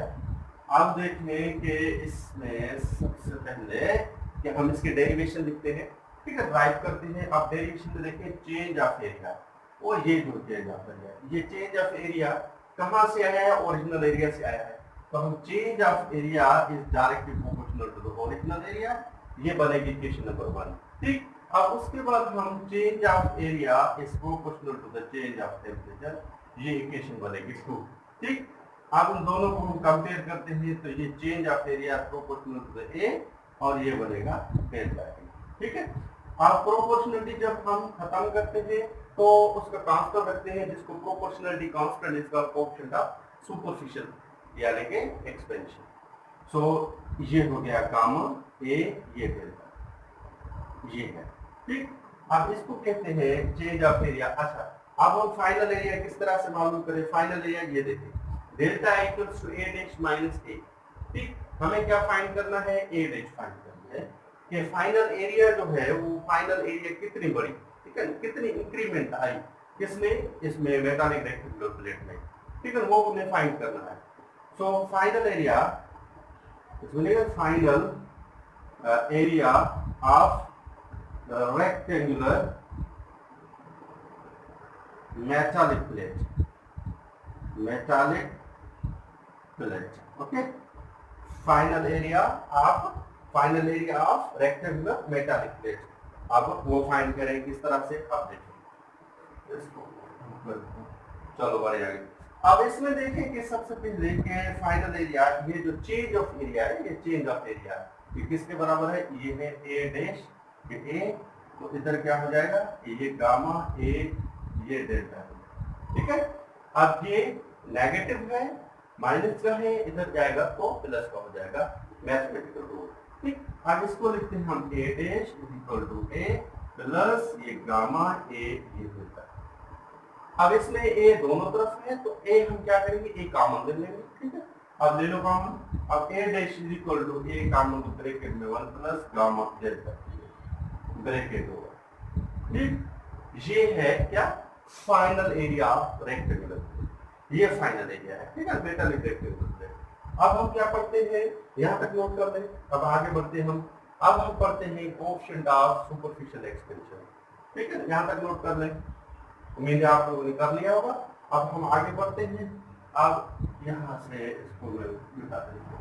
अब देखें कि इसमें सबसे पहले कि हम इसके डेरिवेशन लिखते हैं, ठीक है, ड्राइव करते हैं। अब डेरिवेशन में देखें चेंज ऑफ एरिया, और ये जो चेंज ऑफ एरिया, ये चेंज ऑफ एरिया कहां से आया है? ओरिजिनल एरिया से आया है। तो हम change of area is directly proportional to the original area, ये बनेगी इक्वेशन नंबर 1, ठीक। अब उसके बाद हम change of area is proportional to the change of temperature, ये इक्वेशन बनेगी 2, ठीक। अब उन दोनों को हम कंपेयर करते हैं, तो ये change of area proportional to the A और ये बनेगा डेल्टा टी, ठीक है। अब प्रोपोर्शनलिटी जब हम खत्म करते हैं तो उसका कांस्टेंट रखते हैं, जिसको प्रोपोर्शनलिटी कांस्टेंट इसका कोएफिशिएंट ऑफ सुपरफिशियल यानी कि एक्सपेंशन। सो ये हो गया गामा ए, ये डेल्टा, ये है, ठीक। अब इसको कहते हैं चेंज ऑफ एरिया। अच्छा, अब हम फाइनल एरिया किस तरह से मालूम करें? फाइनल एरिया ये देखें, delta equals to A dash minus A, ठीक। हमें क्या फाइंड करना है? ए डैश फाइंड करना है कि फाइनल एरिया जो है वो फाइनल एरिया कितनी बड़ी, ठीक है, कितनी इंक्रीमेंट आई किसमें? इसमें मेटालिक रेक्टेंगुलर प्लेट में, ठीक है, वो हमें फाइंड करना है। So final area, final area of rectangular metallic plate, okay. Final area of rectangular metallic plate. अब वो फाइंड करें किस तरह से? अब देखिए इसको, चलो बढ़ जाएगी। अब इसमें देखें कि सबसे पहले के फाइनल एरिया, ये जो चेंज ऑफ एरिया है, ये चेंज ऑफ एरिया ये किसके बराबर है? ये है ए डैश, ये ए, तो इधर क्या हो जाएगा? ये गामा ए, ये डेल्टा, ठीक है। अब ये नेगेटिव है, माइनस का है, इधर जाएगा तो प्लस का हो जाएगा, मैथमेटिकल रूल, ठीक। अब इसको लिखते हैं हम A dash equal to A plus ये गामा ए, ये डेल्टा। अब इसमें ए दोनों तरफ है तो ए हम क्या करेंगे? ए कॉमन ले लेंगे, ठीक है। अब ले लो कॉमन। अब A dash is equal to A common तो ब्रैकेट में 1 प्लस गामा डेल्टा ब्रैकेट होगा, ठीक। ये है क्या? फाइनल एरिया ऑफ रेक्टेंगुलर, ये फाइनल एरिया है, ठीक है, मेटालिक रेक्टेंगुलर प्लेट। अब हम क्या पढ़ते हैं, यहाँ तक नोट कर लें, अब आगे बढ़ते हैं हम। अब हम पढ़ते हैं कोएफिशिएंट ऑफ सुपरफिशियल एक्सपेंशन, ठीक है, यहाँ तक नोट कर लें, उम्मीद है आप लोगों ने कर लिया होगा। अब हम आगे बढ़ते हैं, अब यहाँ से इसको मैं मिटा देता हूँ,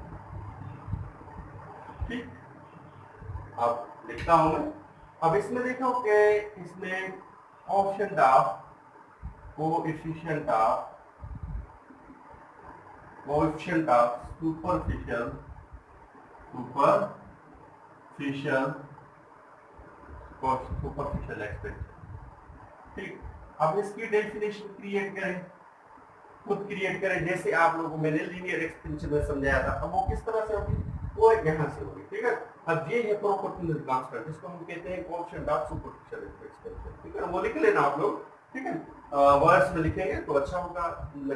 ठीक, अब लिखता हूं मैं। अब इसमें देखो कि इसमें कोएफिशिएंट ऑफ सुपरफिशियल एक्सपेंशन, ठीक। अब इसकी डेफिनेशन क्रिएट करें, खुद क्रिएट करें, जैसे आप लोगों को मैंने लीनियर एक्सपेंशन में समझाया था। अब वो किस तरह से होगी, वो यहाँ से होगी, ठीक है। अब ये है प्रोपोर्शनल कांस्टेंट, जिसको हम कहते हैं कोएफिशिएंट ऑफ सुपरफिशियल एक्सपेंशन, ठीक है, वो लिख लेना आप लोग, ठीक है। वर्ड्स में लिखेंगे तो अच्छा होगा।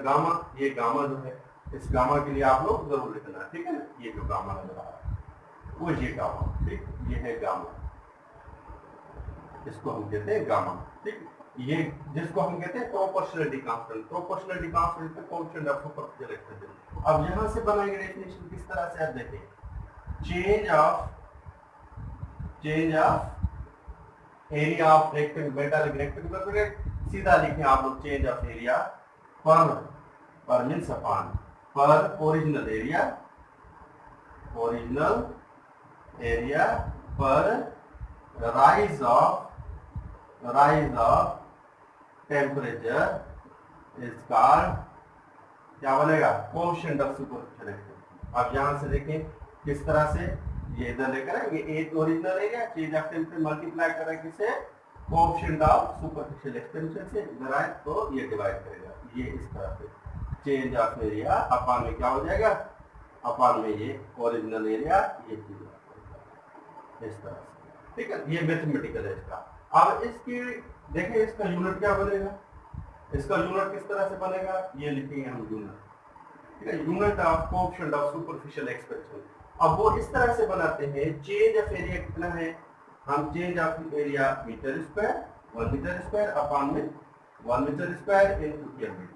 गामा, ये गामा जो है, इस गामा के लिए आप लोग जरूर लिखना, ठीक है। ये जो गामा लग रहा है वो ये गामा, ठीक, ये है गामा, इसको हम कहते हैं गामा, ठीक। ये जिसको हम कहते हैं प्रोपोर्शनलिटी कांस्टेंट, प्रोपोर्शनलिटी कांस्टेंट पे कोएफिशिएंट ऑफ सुपरफिशियल एक्सपेंशन। अब यहां से बनाएंगे डेफिनेशन किस तरह से, आप देखें, change of area of rectangle, metallic rectangular plate, सीधा लिखें आप लोग, चेंज ऑफ एरिया पर मींस अपॉन पर ओरिजिनल एरिया पर rise of temperature is called, क्या बनेगा, कोएफिशिएंट ऑफ सुपरफिशियल एक्सपेंशन। अब यहां से देखें किस तरह से, ये इधर लेकर आए, ये एक original area change of temperature multiply करें किसे, कोएफिशिएंट ऑफ सुपरफिशियल एक्सपेंशन से, इधर आए तो ये डिवाइड करेगा, ये इस तरह से चेंज ऑफ एरिया अपॉन में क्या हो जाएगा, अपॉन में ये ओरिजिनल एरिया, ये इस तरह से, ठीक है। ये मैथमेटिकल है इसका। अब इसकी देखिए, इसका यूनिट क्या बनेगा, इसका यूनिट किस तरह से बनेगा, ये लिखेंगे हम यूनिट, ठीक है, unit of coefficient of superficial expansion. अब वो इस तरह से बनाते हैं, चेंज ऑफ एरिया कितना है, हम change of area metre square, 1 metre square upon में 1 मीटर स्क्वायर इनटू केल्विन,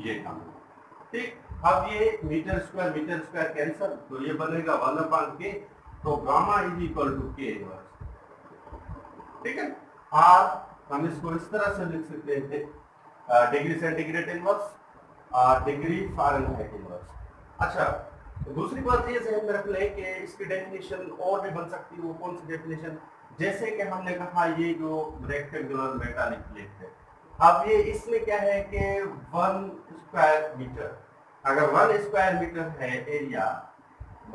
ये काम, ठीक। अब ये मीटर स्क्वायर कैंसिल, तो ये बनेगा 1 अपॉन के, तो गामा इज इक्वल टू के इनवर्स, ठीक है। और हम इसको इस तरह से लिख सकते हैं, डिग्री सेंटीग्रेड इनवर्स और डिग्री फ़ारेनहाइट इनवर्स। अच्छा, तो दूसरी बात ये ध्यान में रख लें कि इसकी डेफिनेशन और भी बन सकती है, वो कौन सी डेफिनेशन, जैसे कि हमने कहा ये जो रेक्टेंगुलर मेटालिक प्लेट है, अब ये इसमें क्या है कि 1 स्क्वायर मीटर, अगर 1 स्क्वायर मीटर है एरिया,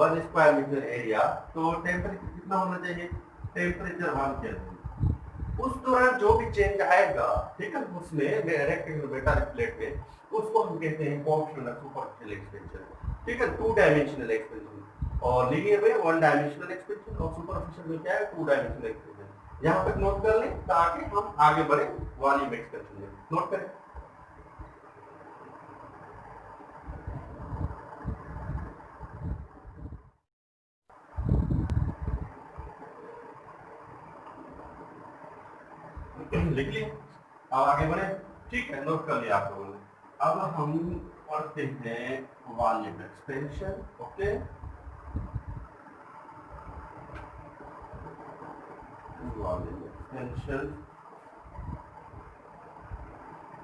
1 स्क्वायर मीटर एरिया, तो टेम्परेचर कितना होना चाहिए, टेम्परेचर 1 केल्विन। उस दौरान जो भी चेंज आएगा, ठीक है, उसमें रेक्टेंगुलर मेटालिक प्लेट में, उसको हम कहते हैं कोएफिशिएंट ऑफ सुपरफिशियल एक्सपेंशन, ठीक है, 2 डायमेंशनल एक्सपेंशन। और लीनियर में 1 डायमेंशनल एक्सपेंशन, और सुपरफिशियल में क्या है, 2 डायमेंशनल एक्सपेंशन। यहाँ तक नोट कर लें ताकि हम आगे बढ़े वॉल्यूम एक्सपेंशन में, नोट करें। लिख लिए, अब आगे बढ़े, ठीक है, नोट कर लिया आप लोगों ने। अब हम पढ़ते हैं volume expansion, okay, volume expansion,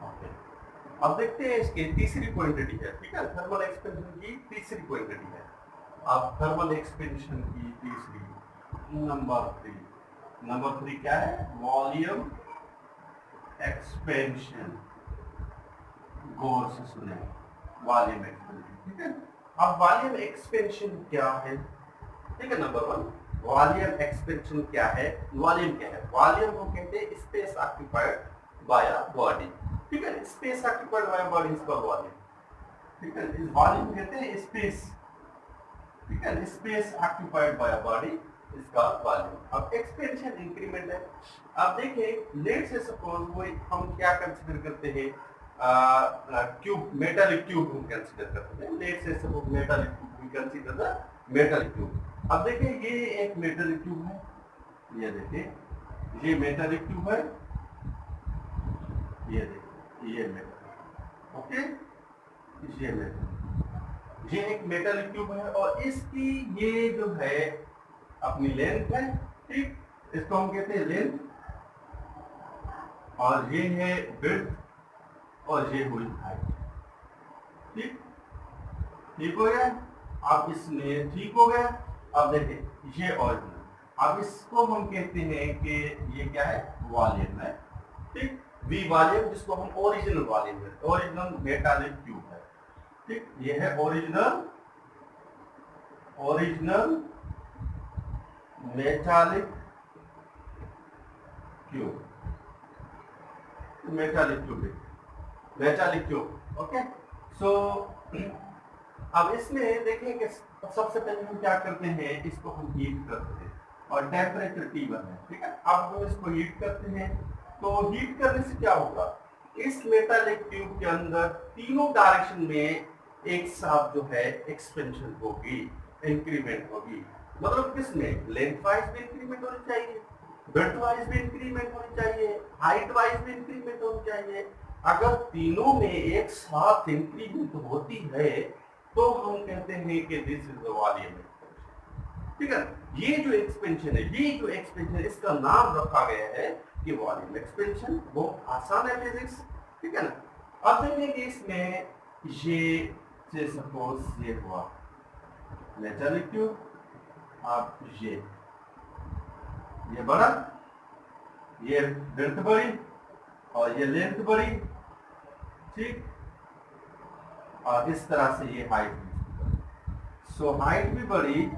okay. अब देखते हैं इसकी तीसरी क्वांटिटी है, ठीक है, थर्मल एक्सपेंशन की तीसरी क्वांटिटी है। अब थर्मल एक्सपेंशन की तीसरी, नंबर 3 क्या है, वॉल्यूम एक्सपेंशन, गौर से सुने, वॉल्यूम एक्सपेंशन, ठीक है। अब वॉल्यूम एक्सपेंशन क्या है, ठीक है, नंबर 1 वॉल्यूम एक्सपेंशन क्या है, वॉल्यूम क्या है, वॉल्यूम को कहते हैं space occupied by a body, ठीक है, space occupied by a body is called volume, ठीक है, इस वॉल्यूम कहते हैं स्पेस, ठीक है, space occupied by a body इसका वॉल्यूम। अब एक्सपेंशन इंक्रीमेंट है। अब देखिए, लेट से सपोज वो हम क्या कंसीडर करते हैं, क्यूब, मेटालिक क्यूब हम कंसीडर करते हैं, let say suppose metallic cube we consider the metallic cube. अब देखिए, ये एक मेटालिक क्यूब है, ये देखिए, ये मेटालिक क्यूब है, ये देखिए, ये मेटल, ओके, ये मेटल, ये एक मेटल क्यूब है और इसकी ये जो है अपनी लेंथ है, ठीक, इसको हम कहते हैं लेंथ, और ये है विड्थ और ये हुई हाइट, ठीक, ठीक हो गया। अब इसमें ठीक हो गया। अब देखिए ये ओरिजिनल, अब इसको हम कहते हैं कि ये क्या है, वॉल्यूम है, ठीक, वी वॉल्यूम, जिसको हम ओरिजिनल वॉल्यूम है, ओरिजिनल मेटालिक क्यूब है, ठीक, ये है original metallic cube, metallic cube, okay. So अब इसमें देखिए कि सबसे पहले हम क्या करते हैं, इसको हम हीट करते हैं और टेम्परेचर T1 है, ठीक है। अब हम इसको हीट करते हैं, तो हीट करने से क्या होगा, इस मेटालिक ट्यूब के अंदर तीनों डायरेक्शन में एक साथ जो है एक्सपेंशन होगी, इंक्रीमेंट होगी। मतलब किसमें, लेंथ वाइज भी इंक्रीमेंट होनी चाहिए, विड्थ वाइज भी इंक्रीमेंट होनी चाहिए, हाइट वाइज भी इंक्रीमेंट होनी चाहिए। अगर तीनों में एक साथ इंक्रीमेंट होती है तो हम कहते हैं कि this is the volume expansion, ठीक है। ये जो एक्सपेंशन है, ये जो एक्सपेंशन, इसका नाम रखा गया है कि वॉल्यूम एक्सपेंशन। बहुत आसान है फिजिक्स, ठीक है ना। अब देखिए कि इसमें ये से सपोज ये हुआ मेटालिक ट्यूब, अब ये बढ़ा, ये विड्थ बढ़ी और ये लेंथ बढ़ी, ठीक, और इस तरह से ये हाइट भी, सो हाइट भी बढ़ी,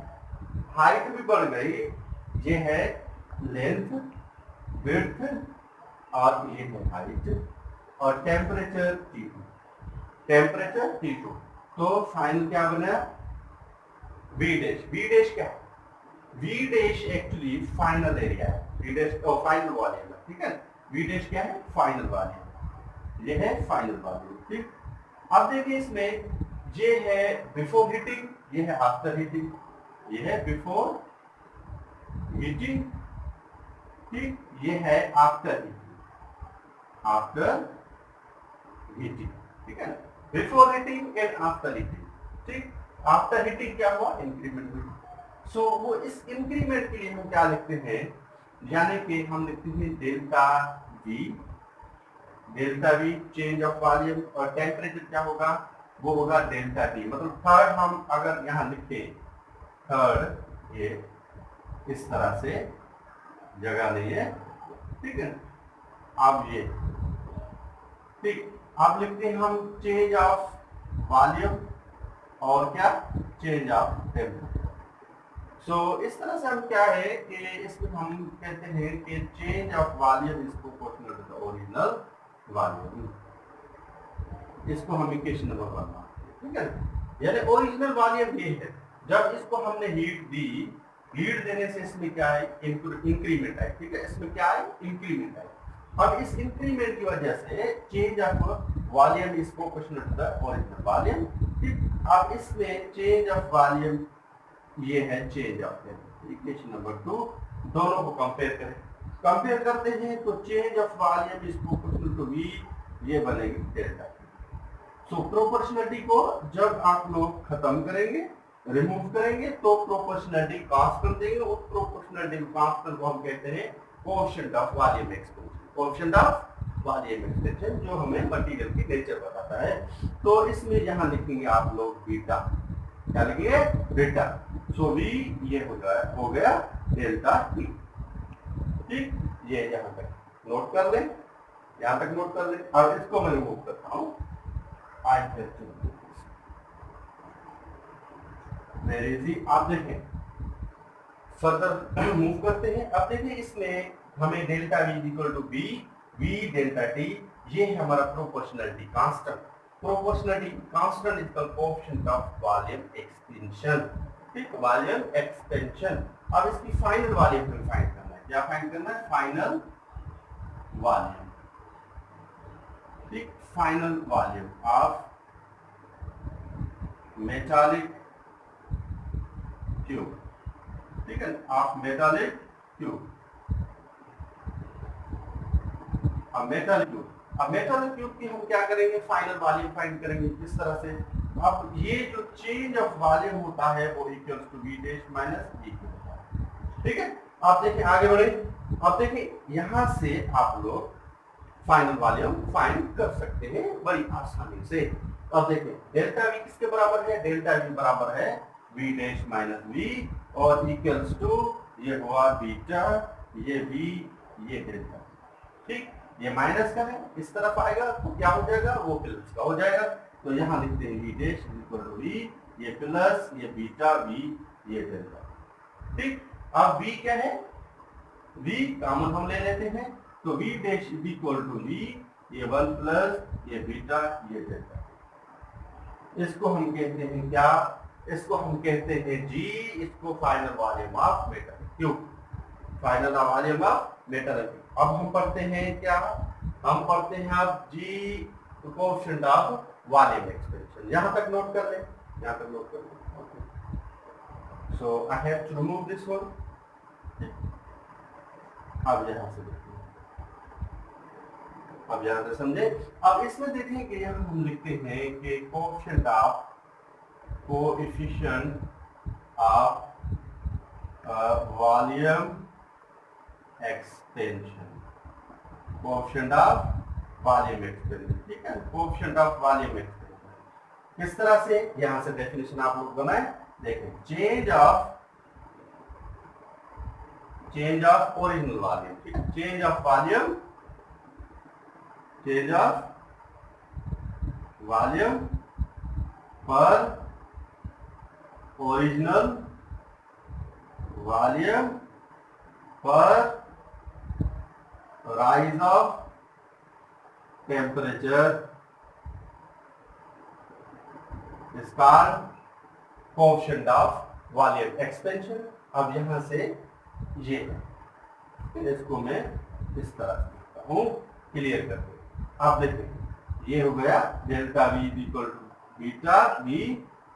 हाइट भी बढ़ गई, ये है लेंथ, विड्थ और ये है हाइट, और टेम्परेचर T2, तो फाइनल क्या बना, वी डैश क्या है, V dash actually final area है, वी डैश फाइनल वॉल्यूम है, ठीक है। वी डैश क्या है, फाइनल वॉल्यूम, ये है फाइनल वॉल्यूम, ठीक। अब देखिए इसमें ये है बिफोर हीटिंग, ये है आफ्टर हीटिंग, ये है बिफोर हीटिंग, ठीक, ये है आफ्टर हीटिंग, ठीक है, before heating and after heating, ठीक। आफ्टर हीटिंग क्या हुआ, इंक्रीमेंट हुई। सो वो इस इंक्रीमेंट के लिए हम क्या लिखते हैं, यानी कि हम लिखते हैं delta we change of volume, और टेम्परेचर क्या होगा, वो होगा डेल्टा टी। मतलब थर्ड हम अगर यहाँ लिखे, थर्ड ये इस तरह से जगह नहीं है, ठीक है। अब ये ठीक, अब लिखते हैं हम चेंज ऑफ वॉल्यूम और क्या, चेंज ऑफ टेम्परेचर। सो इस तरह से हम क्या है कि इसमें हम कहते हैं कि change of volume is proportional to the original volume, इसको हम इक्वेशन नंबर 1 मानते हैं, ठीक है। यानी ओरिजिनल वॉल्यूम ये है, जब इसको हमने हीट दी, हीट देने से इसमें क्या है, इंक्रीमेंट है, ठीक है, इसमें क्या है, इंक्रीमेंट है। अब इस इंक्रीमेंट की वजह से change of volume is proportional to the original volume, ठीक। अब इसमें चेंज ऑफ वॉल्यूम ये है change of temperature, equation number 2, दोनों को कंपेयर करें, कंपेयर करते हैं तो change of volume is proportional to V, ये बनेगी डेल्टा टी। सो प्रोपोर्शनलिटी को जब आप लोग खत्म करेंगे, रिमूव करेंगे, तो प्रोपोर्शनलिटी कांस्टेंट देंगे, उस प्रोपोर्शनलिटी कांस्टेंट को हम कहते हैं coefficient of volume expansion, coefficient of volume expansion, जो हमें मटेरियल की नेचर बताता है। तो इसमें यहाँ लिखेंगे आप लोग बीटा, क्या लिखेंगे, बीटा। सो वी ये हो गया डेल्टा टी, ठीक, ये यहाँ तक नोट कर लें, यहाँ तक नोट कर लें। अब इसको मैं रिमूव करता हूँ, वेरी इजी। आप देखें फर्दर मूव करते हैं। अब देखिए इसमें हमें delta V equal to V delta T, ये है हमारा proportionality constant. Proportionality constant is the coefficient of volume expansion, ठीक, वॉल्यूम एक्सपेंशन। अब इसकी फाइनल वॉल्यूम हमें फाइंड करना है, क्या फाइंड करना है, फाइनल वॉल्यूम, ठीक, final volume of metallic tube, ठीक है, ऑफ मेटालिक ट्यूब, अब मेटालिक ट्यूब। अब मेटल क्यूब की हम क्या करेंगे, फाइनल वॉल्यूम फाइंड करेंगे किस तरह से। अब ये जो चेंज ऑफ वॉल्यूम होता है वो equals to V dash minus V cube. ठीक है, आप देखिए आगे बढ़े। अब देखिए यहां से आप लोग फाइनल वॉल्यूम फाइंड कर सकते हैं बड़ी आसानी से। अब देखिए डेल्टा वी किसके बराबर है, डेल्टा वी बराबर है वी डैश माइनस वी और इक्वल्स टू ये हुआ बीटा, ये वी, ये डेल्टा। ठीक, ये माइनस का है, इस तरफ आएगा तो क्या हो जाएगा, वो प्लस का हो जाएगा। तो यहां लिखते हैं V dash equal to V, ये प्लस, ये बीटा वी, ये डेल्टा। ठीक, अब वी क्या है, वी कॉमन हम ले लेते हैं तो V dash equal to V, ये 1 प्लस ये बीटा ये डेल्टा। इसको हम कहते हैं क्या, इसको हम कहते हैं जी, इसको final volume of metal cube, final volume of metal cube. अब हम पढ़ते हैं क्या, हम पढ़ते हैं अब जी कोएफिशिएंट ऑफ वॉल्यूम एक्सपेंशन। यहां तक नोट कर लें, यहां तक नोट कर लें। Okay, so I have to remove this one. अब यहां से देखिए, अब यहां से समझे। अब इसमें देखें कि यहां हम लिखते हैं कि coefficient of volume expansion, coefficient of volume expansion. ठीक है, कोएफिशिएंट ऑफ वॉल्यूम एक्सपेंशन किस तरह से, यहां से डेफिनेशन आप लोग बनाए। देखें चेंज ऑफ ओरिजिनल वॉल्यूम, ठीक है, change of volume, change of volume पर ओरिजिनल वॉल्यूम पर rise of temperature is called coefficient of volume expansion. अब यहां से ये है, इसको मैं इस तरह से लिखता हूं क्लियर करके। आप देखिए ये हो गया delta V equal to beta V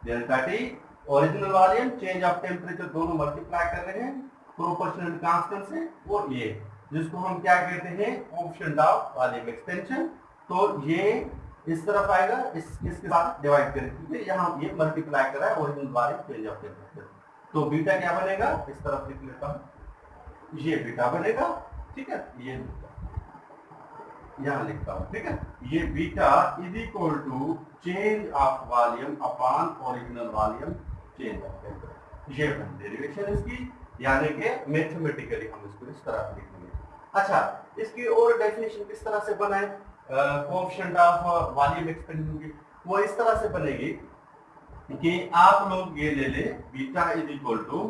delta T, original volume change of temperature दोनों मल्टीप्लाई कर रहे हैं प्रोपोर्शनल कांस्टेंट से, और ये जिसको हम क्या कहते हैं कोएफिशिएंट ऑफ वॉल्यूम एक्सपेंशन। तो ये इस तरफ आएगा, इसके साथ डिवाइड करें क्योंकि यहाँ ये मल्टीप्लाई कर रहा है original volume change of temperature. तो बीटा क्या बनेगा, इस तरफ लिख लेता हूं, ये बीटा बनेगा। ठीक है, ये यहां लिखता हूं। ठीक है, ये beta is equal to change of volume upon original volume change of temperature. ये डेरिवेशन इसकी, यानी कि मैथमेटिकली हम इसको इस तरह से लिखेंगे। अच्छा, इसकी और डेफिनेशन किस तरह से बनाए कोएफिशिएंट ऑफ वॉल्यूम एक्सपेंशन की, वो इस तरह से बनेगी कि आप लोग ये ले ले बीटा इज इक्वल टू,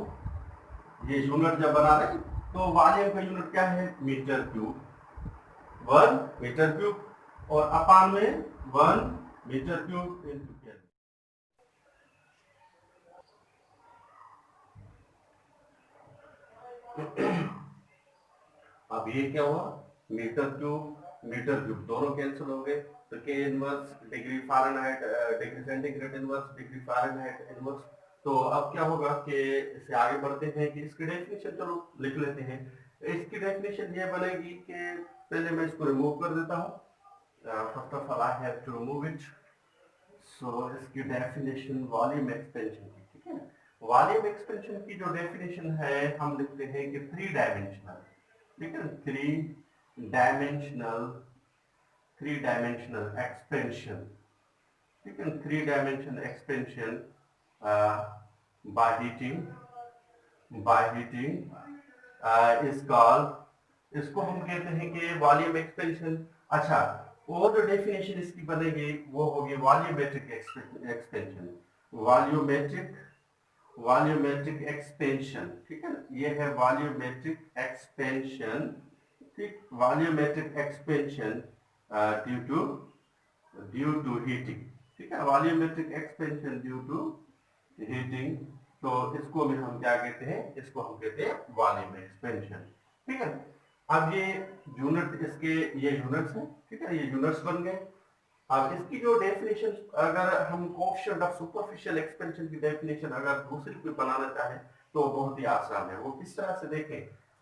ये यूनिट जब बना रहे तो वॉल्यूम का यूनिट क्या है मीटर क्यूब, 1 मीटर क्यूब, और अपान में 1 मीटर क्यूब इनटू केल्विन। अब ये क्या हुआ, मीटर क्यूब दोनों कैंसिल हो गए, तो के inverse degree Fahrenheit degree centigrade inverse degree Fahrenheit inverse. तो अब क्या होगा कि इससे आगे बढ़ते हैं कि इसकी डेफिनेशन चलो लिख लेते हैं। इसकी डेफिनेशन ये बनेगी कि पहले मैं इसको रिमूव कर देता हूँ, first of all I have to remove it. So इसकी डेफिनेशन वॉल्यूम एक्सपेंशन की, ठीक है, वॉल्यूम एक्सपेंशन की जो डेफिनेशन है हम लिखते हैं कि 3 डायमेंशनल, ठीक है, 3 डायमेंशनल एक्सपेंशन, ठीक है, 3 dimensional expansion by heating is called, इसको हम कहते हैं कि वॉल्यूम एक्सपेंशन। अच्छा, और जो डेफिनेशन इसकी बनेगी वो होगी वॉल्यूमेट्रिक एक्सपेंशन, वॉल्यूमेट्रिक एक्सपेंशन, ठीक है, ये है वॉल्यूमेट्रिक एक्सपेंशन, ठीक, volumetric expansion due to heating, ठीक है, volumetric expansion due to heating. तो इसको भी हम क्या कहते हैं, इसको हम कहते हैं वॉल्यूम एक्सपेंशन, ठीक है। अब ये यूनिट, इसके ये यूनिट्स हैं, ठीक है, ये यूनिट्स बन गए। अब इसकी जो डेफिनेशन, अगर हम कोएफिशिएंट ऑफ सुपरफिशियल एक्सपेंशन की डेफिनेशन अगर दूसरी कोई बनाना चाहे तो बहुत ही आसान है। वो किस तरह से देखें,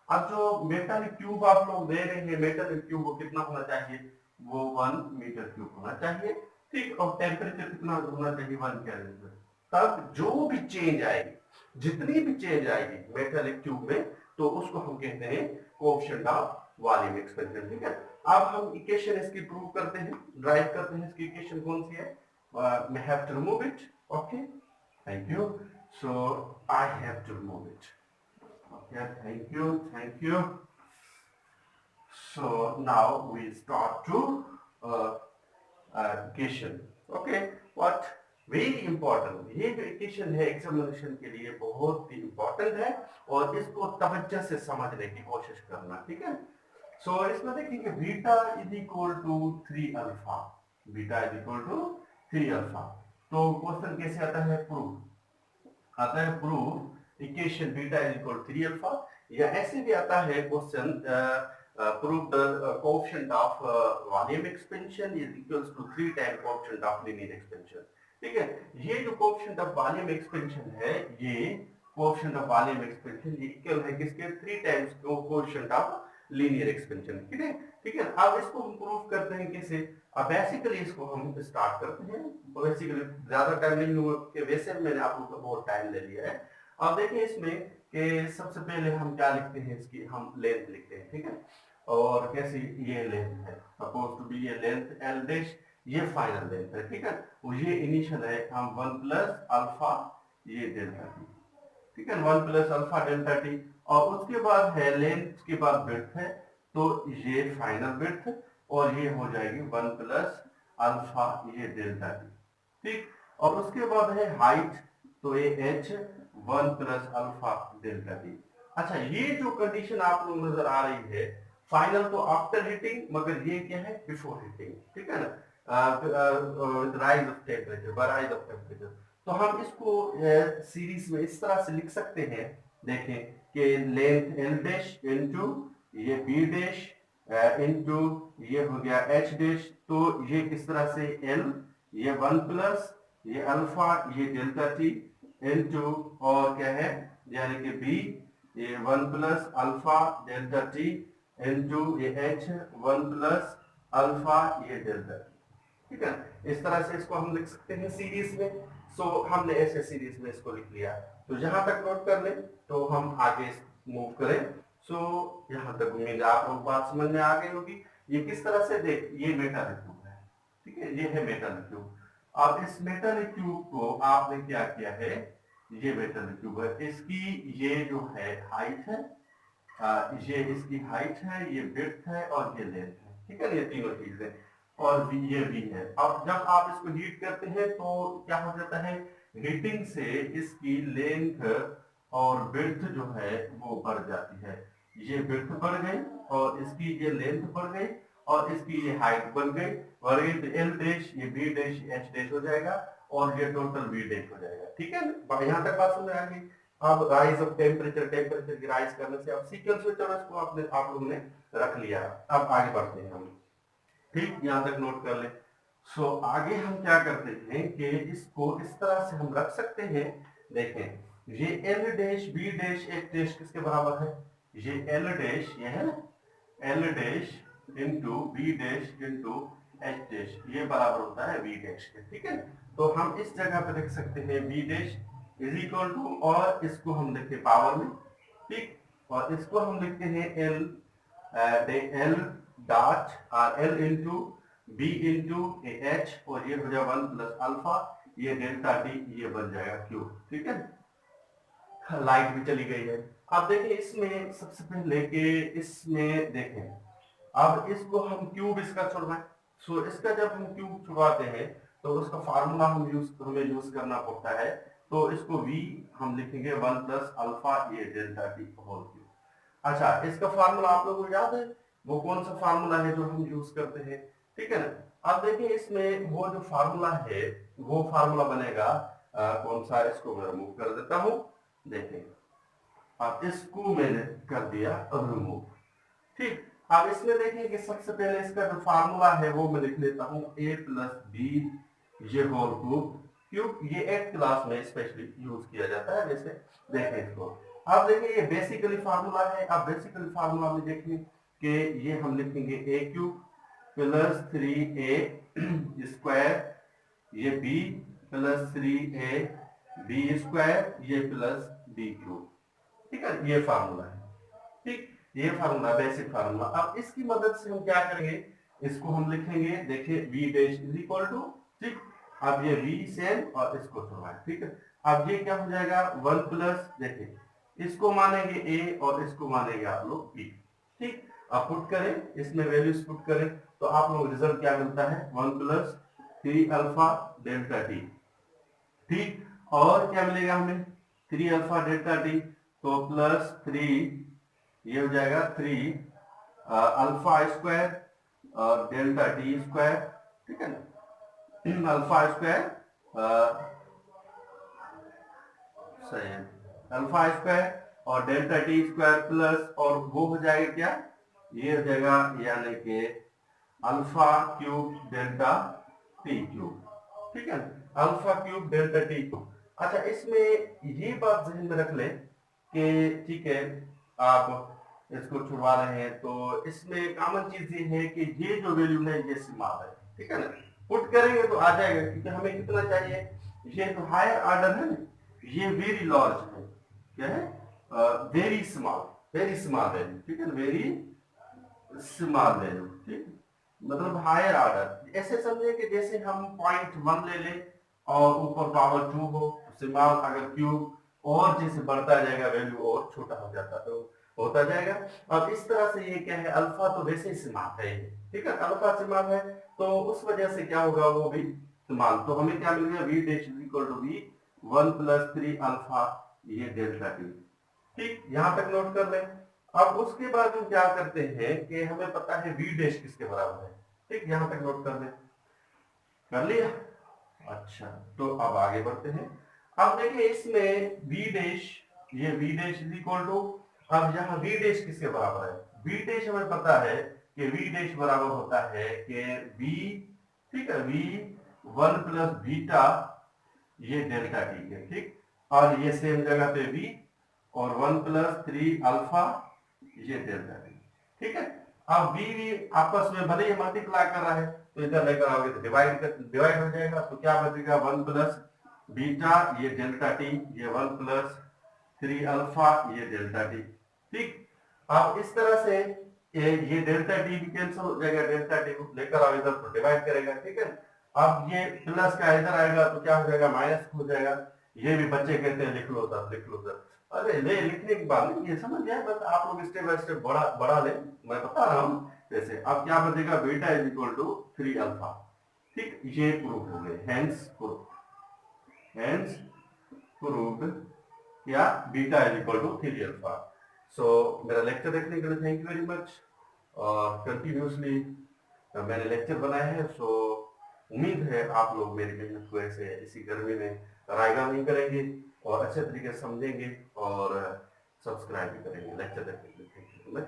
अब जो मेटल क्यूब आप लोग दे रहे हैं, मेटल क्यूब वो कितना होना चाहिए, वो 1 मीटर क्यूब होना चाहिए, ठीक। और टेम्परेचर कितना होना चाहिए, 1 केल्विन। तब जो भी चेंज आएगी, जितनी भी चेंज आएगी मेटालिक ट्यूब में, तो उसको हम कहते हैं कोएफिशिएंट ऑफ वॉल्यूम एक्सपेंशन, ठीक है। अब हम इक्वेशन इसकी प्रूव करते हैं, ड्राइव करते हैं। इसकी इक्वेशन कौन सी है, we have to remove it, okay, thank you, so I have to remove it, okay, thank you. So now we start to uh, equation, okay. What very important, ये जो इक्वेशन है एग्जामिनेशन के लिए बहुत ही इंपॉर्टेंट है, और इसको तवज्जो से समझने की कोशिश करना, ठीक है। सो इसमें देखिए beta is equal to 3 alpha, beta is equal to 3 alpha. तो क्वेश्चन कैसे आता है, प्रूफ आता है, proof equation beta is equal 3 alpha, या ऐसे भी आता है question prove the coefficient of volume expansion is equals to 3 times coefficient of linear expansion, ठीक है। ये जो coefficient of volume expansion है, ये coefficient of volume expansion ये इक्वल है किसके, 3 times coefficient of linear expansion, ठीक है, ठीक है। अब इसको हम प्रूव करते हैं कैसे। अब बेसिकली इसको हम स्टार्ट करते हैं, बेसिकली ज्यादा टाइम नहीं हुआ कि वैसे मैंने आप लोगों को बहुत टाइम ले लिया है। अब देखिए इसमें कि सबसे पहले हम क्या लिखते हैं, इसकी हम लेंथ लिखते हैं, ठीक है। और कैसी ये लेंथ है, सपोज टू बी ये लेंथ एल डैश, ये फाइनल लेंथ है, ठीक है। और ये इनिशियल है, हम 1 प्लस अल्फा ये डेल्टा टी, ठीक है, 1 प्लस अल्फा डेल्टा टी। और उसके बाद है लेंथ के बाद विड्थ है, तो ये फाइनल विड्थ, और ये हो जाएगी 1 प्लस अल्फा ये डेल्टा टी, ठीक। और उसके बाद है हाइट, तो ये h 1 plus alpha delta T. अच्छा, ये जो कंडीशन आप लोग नजर आ रही है, फाइनल तो आफ्टर हीटिंग, मगर ये क्या है, बिफोर हीटिंग, ठीक है ना, rise of temperature, by rise of temperature. तो हम इसको सीरीज में इस तरह से लिख सकते हैं, देखें कि लेंथ एल डैश इनटू ये बी डैश इनटू ये हो गया एच डैश, तो ये किस तरह से एल ये 1 प्लस ये अल्फा ये डेल्टा टी इनटू और क्या है, यानी कि बी ये 1 plus alpha delta T into ये h 1 प्लस अल्फा ये डेल्टा, ठीक है। इस तरह से इसको हम लिख सकते हैं सीरीज में। सो हमने ऐसे सीरीज में इसको लिख लिया, तो जहां तक नोट कर ले तो हम आगे मूव करें। सो यहां तक उम्मीद आप लोग बात समझ में आ गई होगी। ये किस तरह से देख, ये मेटल क्यूब है, ठीक है, ये है मेटल क्यूब। अब इस मेटल क्यूब को आपने क्या किया है, ये मेटल क्यूब है, इसकी ये जो है हाइट है, ये इसकी हाइट है, ये विड्थ है और ये लेंथ है, ठीक है, ये तीनों चीजें, और ये भी है। अब जब आप इसको हीट करते हैं तो क्या हो जाता है, हीटिंग से इसकी लेंथ और विड्थ जो है वो बढ़ जाती है, ये विड्थ बढ़ गई और इसकी ये लेंथ बढ़ गई और इसकी ये हाइट बढ़ गई, तो एल डैश ये बी डैश एच डैश हो जाएगा और ये टोटल बी डैश हो जाएगा, ठीक है। यहाँ तक बात समझ आ गई। अब राइज ऑफ टेम्परेचर, टेम्परेचर की राइज करने से अब सीक्वेंस में चलो, इसको आपने आप लोगों ने रख लिया। अब आगे बढ़ते हैं हम, ठीक, यहाँ तक नोट कर ले। सो आगे हम क्या करते हैं कि इसको इस तरह से हम रख सकते हैं, देखें ये L dash B dash H dash किसके बराबर है, ये एल डैश ये है ना, L dash into B dash into H dash, ये बराबर होता है बी डैश के, ठीक है। तो हम इस जगह पे लिख सकते हैं B dash is equal to, और इसको हम लिखते हैं पावर में, ठीक, और इसको हम लिखते हैं एल डॉट और L into B into H, और ये हो जाएगा 1 प्लस अल्फा ये डेल्टा टी, ये बन जाएगा क्यूब, ठीक है। लाइट भी चली गई है। अब देखिए इसमें सबसे पहले कि इसमें देखें, अब इसको हम क्यूब इसका छुड़वाएं। सो इसका जब हम क्यूब छुड़वाते हैं तो उसका फार्मूला हमें यूज करना पड़ता है, तो इसको v हम लिखेंगे 1 प्लस अल्फा ये डेल्टा टी होल क्यूब। अच्छा, इसका फार्मूला आप लोगों को याद है, वो कौन सा फार्मूला है जो हम यूज करते हैं, ठीक है ना। अब देखिए इसमें वो जो फार्मूला है वो फार्मूला बनेगा कौन सा, इसको मैं रिमूव कर देता हूं, देखें अब इसको मैंने कर दिया रिमूव, ठीक। अब इसमें देखिए कि सबसे पहले इसका जो फार्मूला है वो मैं लिख लेता हूं, a प्लस बी ये होल क्यूब, ये 8th क्लास में स्पेशली यूज किया जाता है वैसे, देखें इसको। अब देखिए ये बेसिकली फार्मूला है। अब बेसिकली फार्मूला में देखिए कि ये हम लिखेंगे a cube plus 3a square ये b plus 3a b square ये प्लस b क्यूब। ठीक है, ये फार्मूला है। ठीक, ये फार्मूला बेसिक फार्मूला। अब इसकी मदद से हम क्या करेंगे, इसको हम लिखेंगे, देखिए v dash is equal to, ठीक, अब ये v सेम और इसको छोड़वाएं। ठीक है, अब ये क्या हो जाएगा 1 प्लस, देखिए इसको मानेंगे a और इसको मानेंगे आप लोग b। ठीक, अब पुट करें, इसमें वैल्यूज पुट करें तो आप लोग रिजल्ट क्या मिलता है 1 प्लस 3 अल्फा डेल्टा टी। ठीक, और क्या मिलेगा हमें 3 अल्फा डेल्टा टी, तो प्लस 3 ये हो जाएगा 3 अल्फा स्क्वायर और डेल्टा टी स्क्वायर। ठीक है ना, अल्फा स्क्वायर सही है, अल्फा स्क्वायर और डेल्टा टी स्क्वायर प्लस, और वो हो जाएगा क्या, ये हो जाएगा यानी कि alpha cube delta T cube. ठीक है, alpha cube delta T cube. अच्छा, इसमें ये बात ध्यान में रख लें कि ठीक है आप इसको छुड़वा रहे हैं तो इसमें कॉमन चीज ये है कि ये जो वैल्यू है ये सीमांत है। ठीक है ना, पुट करेंगे तो आ जाएगा, क्योंकि हमें कितना चाहिए, ये तो हायर ऑर्डर है ना, ये वेरी लार्ज है, क्या है very small, very small value. ठीक है ना, वेरी स्मॉल वैल्यू। ठीक, मतलब हायर ऑर्डर। ऐसे समझे कि जैसे हम 0.1 ले लें और ऊपर पावर 2 हो, स्मॉल अगर क्यूब, और जैसे बढ़ता जाएगा वैल्यू और छोटा हो जाता तो होता जाएगा। अब इस तरह से ये क्या है, अल्फा तो वैसे ही सीमांत है। ठीक है, अल्फा सीमांत है तो उस वजह से क्या होगा, वो भी सीमांत। तो हमें क्या मिल गया, v dash is equal to v 1 plus 3 alpha ये डेल्टा टी। ठीक, यहां तक नोट कर लें। अब उसके बाद हम क्या करते हैं कि हमें पता है v डैश किसके बराबर है। ठीक, यहां तक नोट कर लें, कर लिया। अच्छा, तो अब आगे बढ़ते हैं। अब देखिए इसमें v डैश, ये v dash is equal to, अब यहाँ v डैश किसके बराबर है, v डैश हमें पता है कि v डैश बराबर होता है कि v, ठीक है, v 1 प्लस बीटा ये डेल्टा टी है। ठीक, और ये सेम जगह पे v और 1 प्लस 3 अल्फा ये डेल्टा टी। ठीक है, अब v आपस में भले ही मल्टीप्लाई कर रहा है तो इधर लेकर आओगे तो डिवाइड हो जाएगा, तो क्या बचेगा 1 प्लस बीटा ये डेल्टा टी, ये 1 प्लस 3 अल्फा ये डेल्टा टी। ठीक, अब इस तरह से ये डेल्टा टी भी कैंसिल हो जाएगा, डेल्टा टी को लेकर आओ इधर तो डिवाइड करेगा। ठीक है, अब ये प्लस का इधर आएगा तो क्या हो जाएगा, माइनस हो जाएगा। ये भी बच्चे कहते हैं लिख लो सर, लिख लो सर। अरे ले, लिखने की बात नहीं, ये समझ जाए, बस आप लोग स्टेप बाय स्टेप बढ़ा ले, मैं बता रहा हूँ जैसे। अब क्या बचेगा, beta is equal to 3 alpha. ठीक, ये प्रूफ हो गए, हेंस प्रूव्ड या beta is equal to 3 alpha. So मेरा लेक्चर देखने के लिए थैंक यू वेरी मच, और कंटिन्यूसली मैंने लेक्चर बनाए हैं। सो उम्मीद है आप लोग मेरी मेहनत को ऐसे इसी गर्मी में रायगा नहीं करेंगे और अच्छे तरीके से समझेंगे और सब्सक्राइब भी करेंगे लेक्चर देखने के लिए। Thank you very much.